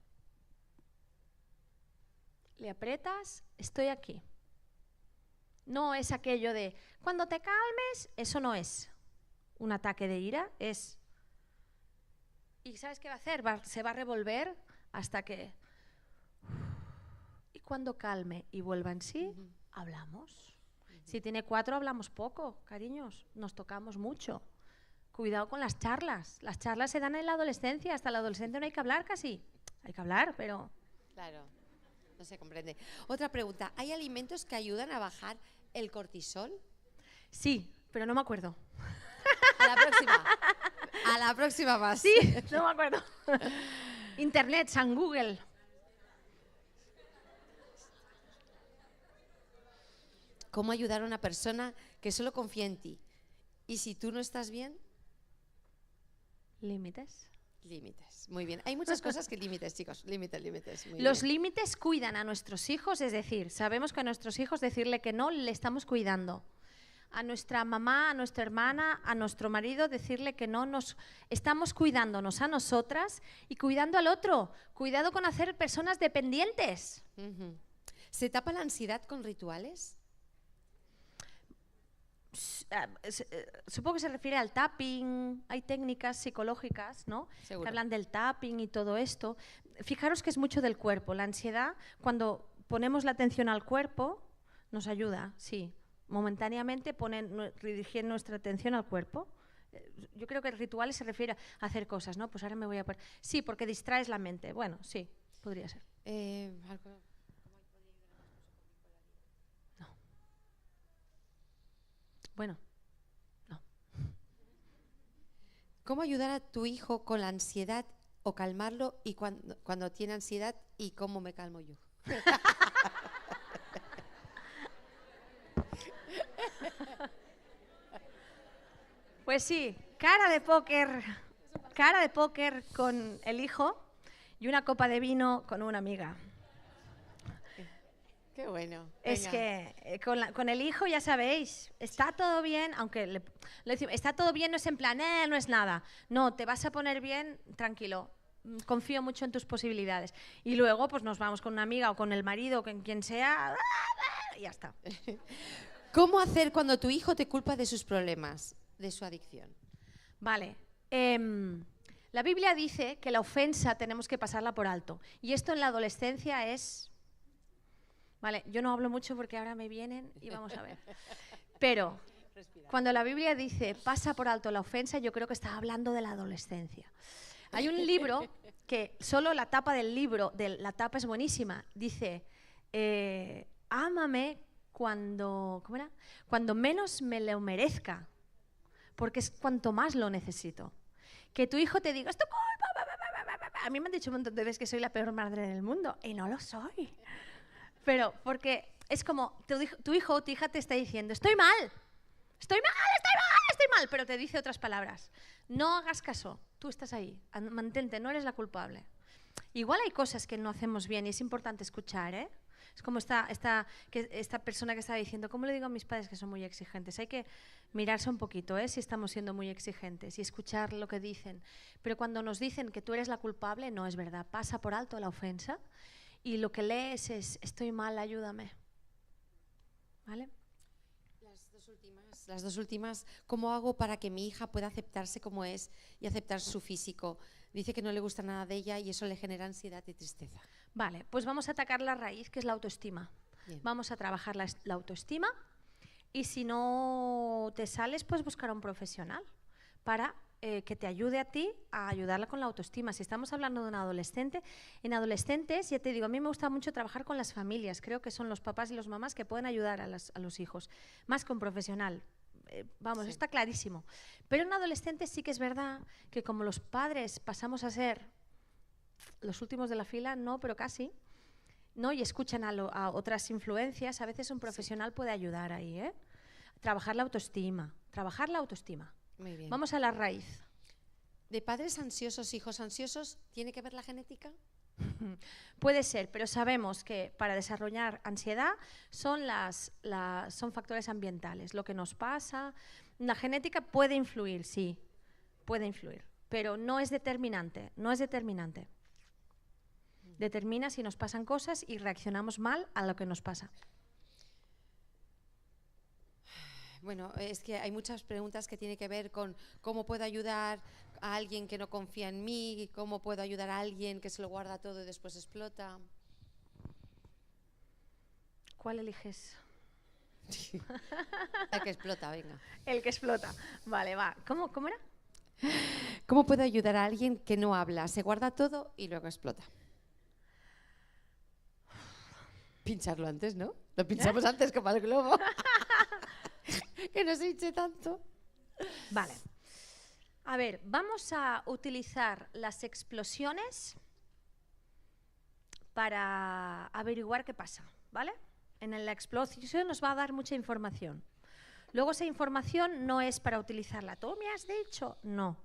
Le aprietas, estoy aquí. No es aquello de, cuando te calmes, eso no es un ataque de ira, es... ¿Y sabes qué va a hacer? Se va a revolver hasta que... Y cuando calme y vuelva en sí, hablamos. Si tiene 4, hablamos poco, cariños, nos tocamos mucho. Cuidado con las charlas. Las charlas se dan en la adolescencia, hasta la adolescente no hay que hablar casi. Hay que hablar, pero... Claro, no se comprende. Otra pregunta, ¿hay alimentos que ayudan a bajar el cortisol? Sí, pero no me acuerdo. A la próxima. A la próxima más. Sí, no me acuerdo. Internet, San Google. ¿Cómo ayudar a una persona que solo confía en ti? Y si tú no estás bien, Límites. límites. Muy bien. Hay muchas cosas que límites, chicos. Límites. Muy Los bien. límites cuidan a nuestros hijos, es decir, sabemos que a nuestros hijos decirle que no le estamos cuidando. A nuestra mamá, a nuestra hermana, a nuestro marido decirle que no, nos estamos cuidándonos a nosotras y cuidando al otro. Cuidado con hacer personas dependientes. ¿Se tapa la ansiedad con rituales? Supongo que se refiere al tapping, hay técnicas psicológicas, ¿no? Seguro. Que hablan del tapping y todo esto. Fijaros que es mucho del cuerpo. La ansiedad, cuando ponemos la atención al cuerpo, nos ayuda, sí. Momentáneamente dirigir nuestra atención al cuerpo. Yo creo que el ritual se refiere a hacer cosas, ¿no? Pues ahora me voy a poner... Sí, porque distraes la mente. Bueno, sí, podría ser. Algo... Bueno, no. ¿Cómo ayudar a tu hijo con la ansiedad o calmarlo y cuando tiene ansiedad y cómo me calmo yo? Pues sí, cara de póker con el hijo y una copa de vino con una amiga. Qué bueno. Es Venga. que con el hijo ya sabéis, está todo bien, aunque le decimos, está todo bien, no es en plan, no es nada. No, te vas a poner bien, tranquilo. Confío mucho en tus posibilidades. Y luego pues nos vamos con una amiga o con el marido o con quien sea y ya está. ¿Cómo hacer cuando tu hijo te culpa de sus problemas, de su adicción? Vale. La Biblia dice que la ofensa tenemos que pasarla por alto. Y esto en la adolescencia es... Vale, yo no hablo mucho porque ahora me vienen y vamos a ver. Pero cuando la Biblia dice pasa por alto la ofensa, yo creo que está hablando de la adolescencia. Hay un libro que solo la tapa del libro, la tapa es buenísima. Dice, ámame cuando, ¿cómo era? Cuando menos me lo merezca, porque es cuanto más lo necesito. Que tu hijo te diga, es tu culpa. A mí me han dicho un montón de veces que soy la peor madre del mundo y no lo soy. Pero porque es como tu hijo o tu hija te está diciendo, estoy mal, pero te dice otras palabras. No hagas caso, tú estás ahí, mantente, no eres la culpable. Igual hay cosas que no hacemos bien y es importante escuchar, ¿eh? Es como esta persona que estaba diciendo, ¿cómo le digo a mis padres que son muy exigentes? Hay que mirarse un poquito, ¿eh? Si estamos siendo muy exigentes y escuchar lo que dicen. Pero cuando nos dicen que tú eres la culpable, no es verdad, pasa por alto la ofensa. Y lo que lees es, estoy mal, ayúdame. ¿Vale? Las dos últimas, ¿cómo hago para que mi hija pueda aceptarse como es y aceptar su físico? Dice que no le gusta nada de ella y eso le genera ansiedad y tristeza. Vale, pues vamos a atacar la raíz, que es la autoestima. Bien. Vamos a trabajar la autoestima y si no te sales, pues buscar a un profesional para que te ayude a ti a ayudarla con la autoestima. Si estamos hablando de un adolescente, en adolescentes, ya te digo, a mí me gusta mucho trabajar con las familias. Creo que son los papás y las mamás que pueden ayudar a los hijos, más que un profesional. Vamos, Sí. está clarísimo. Pero en adolescentes sí que es verdad que como los padres pasamos a ser los últimos de la fila, no, pero casi, ¿no? Y escuchan a otras influencias, a veces un profesional puede ayudar ahí, ¿eh? Trabajar la autoestima. Muy bien. Vamos a la raíz. ¿De padres ansiosos, hijos ansiosos, tiene que ver la genética? Puede ser, pero sabemos que para desarrollar ansiedad son factores ambientales, lo que nos pasa. La genética puede influir, sí, puede influir, pero no es determinante, Determina si nos pasan cosas y reaccionamos mal a lo que nos pasa. Bueno, es que hay muchas preguntas que tienen que ver con cómo puedo ayudar a alguien que no confía en mí, cómo puedo ayudar a alguien que se lo guarda todo y después explota. ¿Cuál eliges? El que explota, venga. El que explota. Vale, va. ¿Cómo era? ¿Cómo puedo ayudar a alguien que no habla, se guarda todo y luego explota? Pincharlo antes, ¿no? Lo pinchamos antes que para el globo. Que no se hinche tanto. Vale. A ver, vamos a utilizar las explosiones para averiguar qué pasa, ¿vale? En la explosión nos va a dar mucha información. Luego esa información no es para utilizarla. ¿Tú me has dicho? No.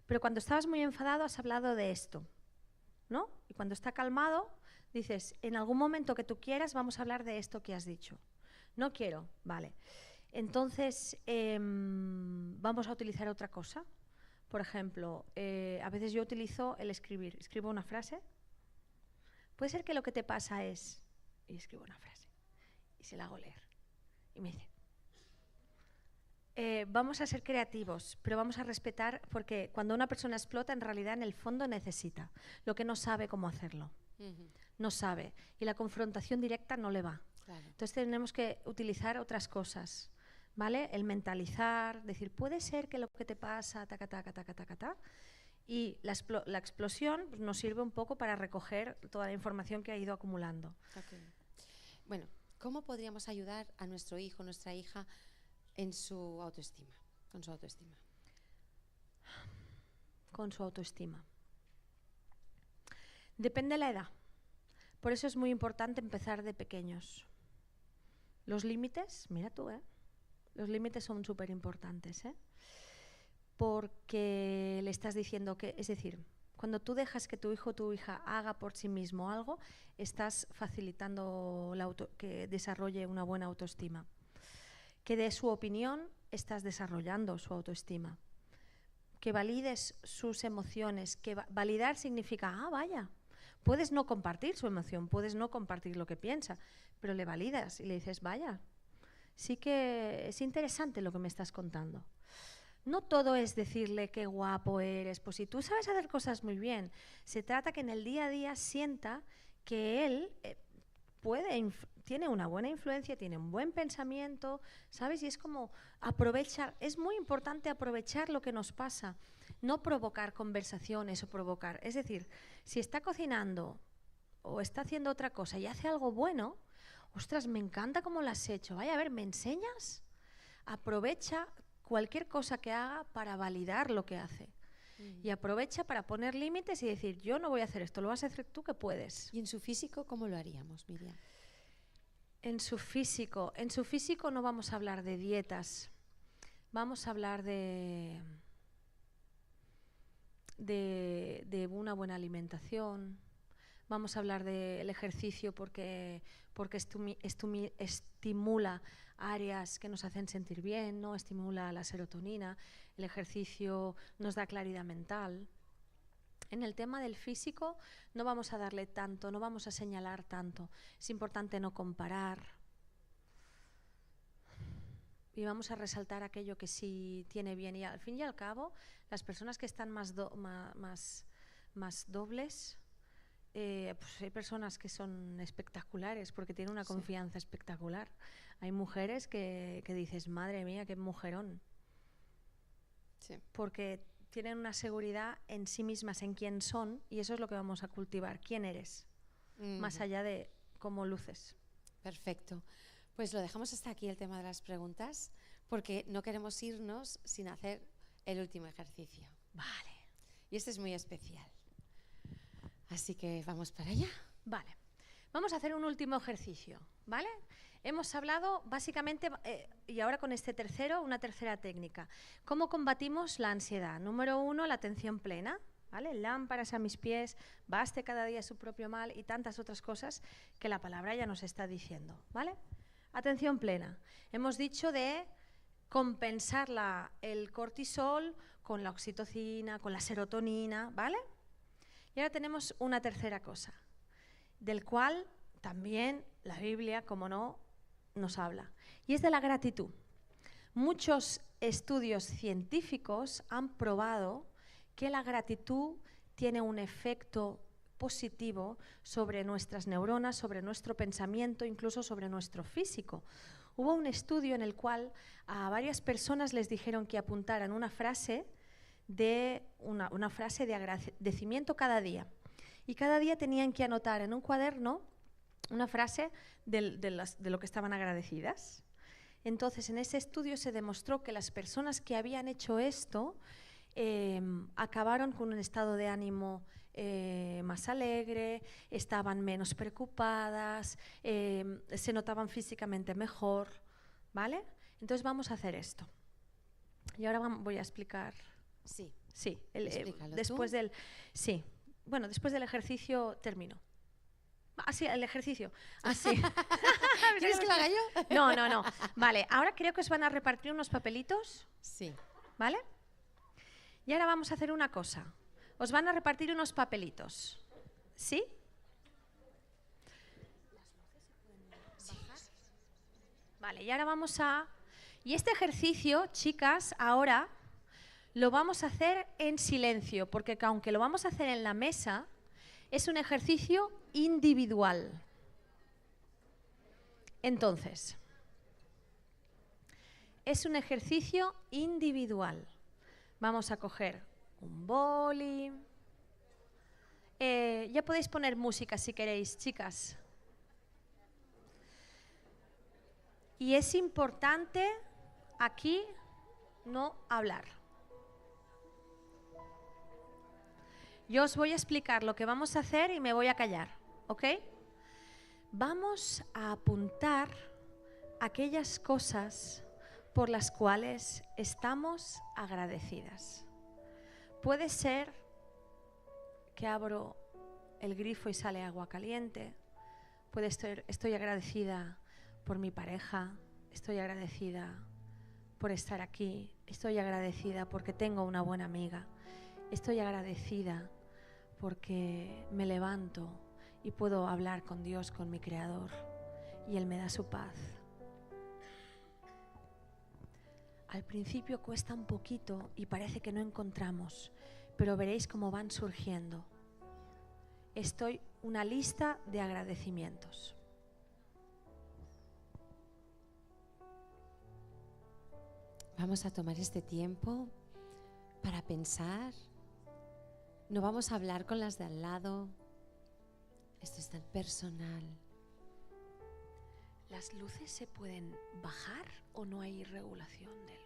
Pero cuando estabas muy enfadado has hablado de esto, ¿no? Y cuando está calmado dices, en algún momento que tú quieras vamos a hablar de esto que has dicho. No quiero, vale. Entonces vamos a utilizar otra cosa. Por ejemplo, a veces yo utilizo el escribir. Escribo una frase. Puede ser que lo que te pasa es... Y escribo una frase. Y se la hago leer. Y me dice... vamos a ser creativos, pero vamos a respetar, porque cuando una persona explota, en realidad en el fondo necesita. Lo que no sabe cómo hacerlo. No sabe. Y la confrontación directa no le va. Claro. Entonces tenemos que utilizar otras cosas. ¿Vale? El mentalizar, decir, puede ser que lo que te pasa, taca, taca, taca, taca, taca. Y la explosión pues, nos sirve un poco para recoger toda la información que ha ido acumulando. Okay. Bueno, ¿cómo podríamos ayudar a nuestro hijo, nuestra hija, en su autoestima, con su autoestima? Con su autoestima. Depende de la edad. Por eso es muy importante empezar de pequeños. Los límites, mira tú, los límites son súper importantes, porque le estás diciendo que, es decir, cuando tú dejas que tu hijo o tu hija haga por sí mismo algo, estás facilitando que desarrolle una buena autoestima. Que dé su opinión, estás desarrollando su autoestima. Que valides sus emociones, que validar significa, vaya, puedes no compartir su emoción, puedes no compartir lo que piensa, pero le validas y le dices, vaya, sí que es interesante lo que me estás contando. No todo es decirle qué guapo eres, pues si tú sabes hacer cosas muy bien, se trata que en el día a día sienta que él tiene una buena influencia, tiene un buen pensamiento, ¿sabes? Y es como aprovechar, es muy importante aprovechar lo que nos pasa, no provocar conversaciones o provocar. Es decir, si está cocinando o está haciendo otra cosa y hace algo bueno, ostras, me encanta cómo lo has hecho, vaya, a ver, ¿me enseñas? Aprovecha cualquier cosa que haga para validar lo que hace. Y aprovecha para poner límites y decir, yo no voy a hacer esto, lo vas a hacer tú que puedes. ¿Y en su físico cómo lo haríamos, Miriam? En su físico no vamos a hablar de dietas, vamos a hablar de una buena alimentación, vamos a hablar del ejercicio porque estimula áreas que nos hacen sentir bien, ¿no? Estimula la serotonina, el ejercicio nos da claridad mental. En el tema del físico no vamos a darle tanto, no vamos a señalar tanto. Es importante no comparar. Y vamos a resaltar aquello que sí tiene bien. Y al fin y al cabo, las personas que están más dobles, pues hay personas que son espectaculares porque tienen una confianza espectacular. Hay mujeres que dices, madre mía, qué mujerón. Sí. Porque tienen una seguridad en sí mismas, en quién son, y eso es lo que vamos a cultivar. ¿Quién eres? Más allá de cómo luces. Perfecto. Pues lo dejamos hasta aquí el tema de las preguntas, porque no queremos irnos sin hacer el último ejercicio. Vale. Y este es muy especial. Así que vamos para allá. Vale. Vamos a hacer un último ejercicio, ¿vale? Hemos hablado básicamente, y ahora con este tercero, una tercera técnica. ¿Cómo combatimos la ansiedad? Número 1, la atención plena, ¿vale? Lámparas a mis pies, baste cada día su propio mal y tantas otras cosas que la palabra ya nos está diciendo, ¿vale? Atención plena. Hemos dicho de compensar el cortisol con la oxitocina, con la serotonina, ¿vale? Y ahora tenemos una tercera cosa, del cual también la Biblia, como no, nos habla, y es de la gratitud. Muchos estudios científicos han probado que la gratitud tiene un efecto positivo sobre nuestras neuronas, sobre nuestro pensamiento, incluso sobre nuestro físico. Hubo un estudio en el cual a varias personas les dijeron que apuntaran una frase de agradecimiento cada día. Y cada día tenían que anotar en un cuaderno una frase de lo que estaban agradecidas. Entonces, en ese estudio se demostró que las personas que habían hecho esto acabaron con un estado de ánimo más alegre, estaban menos preocupadas, se notaban físicamente mejor, ¿vale? Entonces vamos a hacer esto. Y ahora voy a explicar. Sí. Sí, después del. Sí. Bueno, después del ejercicio termino. Ah, sí, el ejercicio. Ah, sí. ¿Quieres que lo haga yo? No. Vale, ahora creo que os van a repartir unos papelitos. Sí. ¿Vale? Y ahora vamos a hacer una cosa. Os van a repartir unos papelitos. ¿Sí? Vale, y ahora vamos a... Y este ejercicio, chicas, ahora lo vamos a hacer en silencio, porque aunque lo vamos a hacer en la mesa, es un ejercicio individual. Entonces, es un ejercicio individual. Vamos a coger un boli. Ya podéis poner música si queréis, chicas. Y es importante aquí no hablar. Yo os voy a explicar lo que vamos a hacer y me voy a callar, ¿ok? Vamos a apuntar aquellas cosas por las cuales estamos agradecidas. Puede ser que abro el grifo y sale agua caliente. Estoy agradecida por mi pareja. Estoy agradecida por estar aquí. Estoy agradecida porque tengo una buena amiga. Estoy agradecida porque me levanto y puedo hablar con Dios, con mi Creador, y Él me da su paz. Al principio cuesta un poquito y parece que no encontramos, pero veréis cómo van surgiendo. Una lista de agradecimientos. Vamos a tomar este tiempo para pensar. No vamos a hablar con las de al lado. Esto es tan personal. ¿Las luces se pueden bajar o no hay regulación de luz?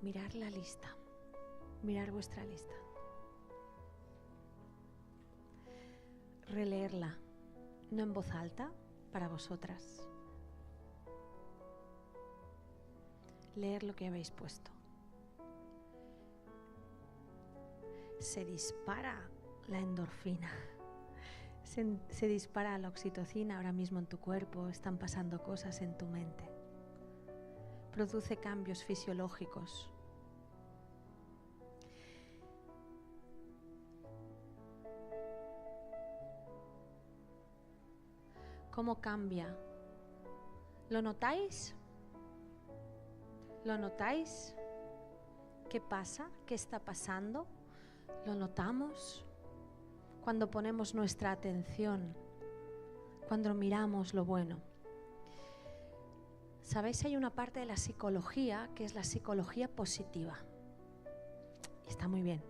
Mirar la lista, mirar vuestra lista. Releerla, no en voz alta, para vosotras. Leer lo que habéis puesto. Se dispara la endorfina, se dispara la oxitocina ahora mismo en tu cuerpo, están pasando cosas en tu mente. Produce cambios fisiológicos. ¿Cómo cambia? ¿Lo notáis? ¿Lo notáis? ¿Qué pasa? ¿Qué está pasando? ¿Lo notamos? Cuando ponemos nuestra atención, cuando miramos lo bueno. ¿Sabéis? Hay una parte de la psicología que es la psicología positiva. Está muy bien.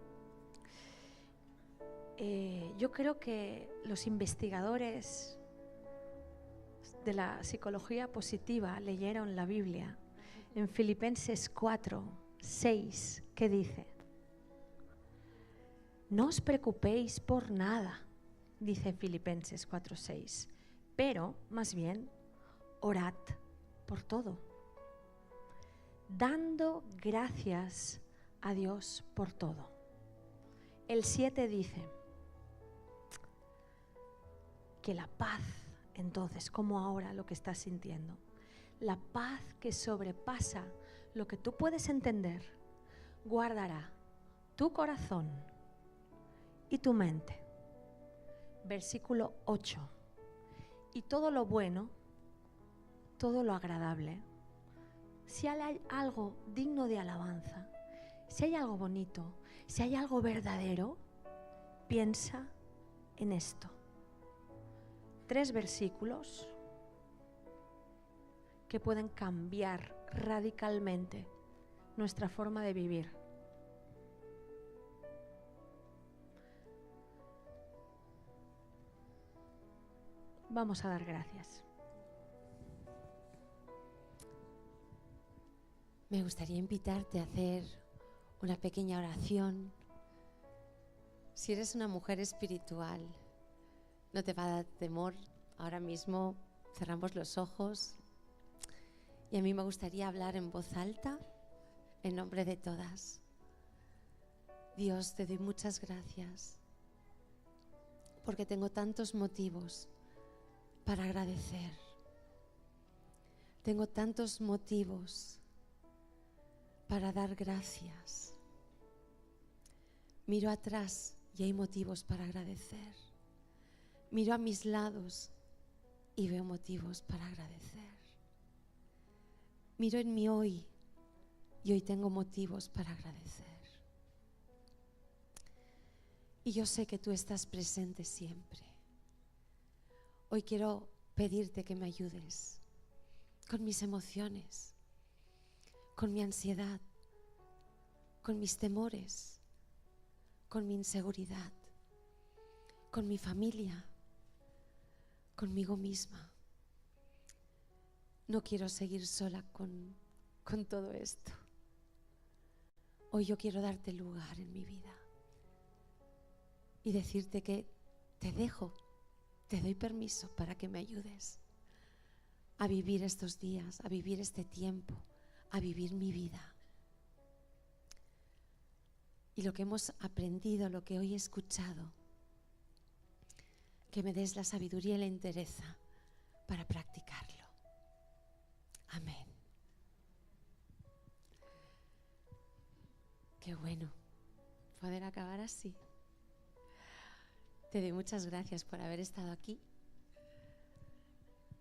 Yo creo que los investigadores de la psicología positiva leyeron la Biblia en Filipenses 4:6, que dice: no os preocupéis por nada, dice Filipenses 4:6, pero más bien orad por todo, dando gracias a Dios por todo. El 7 dice que la paz, entonces, como ahora lo que estás sintiendo, la paz que sobrepasa lo que tú puedes entender, guardará tu corazón y tu mente. Versículo 8. Y todo lo bueno, todo lo agradable, si hay algo digno de alabanza, si hay algo bonito, si hay algo verdadero, piensa en esto. 3 versículos que pueden cambiar radicalmente nuestra forma de vivir. Vamos a dar gracias. Me gustaría invitarte a hacer una pequeña oración. Si eres una mujer espiritual, no te va a dar temor. Ahora mismo cerramos los ojos y a mí me gustaría hablar en voz alta en nombre de todas. Dios, te doy muchas gracias porque tengo tantos motivos para agradecer. Tengo tantos motivos para dar gracias. Miro atrás y hay motivos para agradecer. Miro a mis lados y veo motivos para agradecer. Miro en mi hoy y hoy tengo motivos para agradecer. Y yo sé que tú estás presente siempre. Hoy quiero pedirte que me ayudes con mis emociones, con mi ansiedad, con mis temores, con mi inseguridad, con mi familia, conmigo misma. No quiero seguir sola con todo esto. Hoy yo quiero darte lugar en mi vida y decirte que te dejo, te doy permiso para que me ayudes a vivir estos días, a vivir este tiempo, a vivir mi vida. Y lo que hemos aprendido, lo que hoy he escuchado, que me des la sabiduría y la entereza para practicarlo. Amén. Qué bueno poder acabar así. Te doy muchas gracias por haber estado aquí.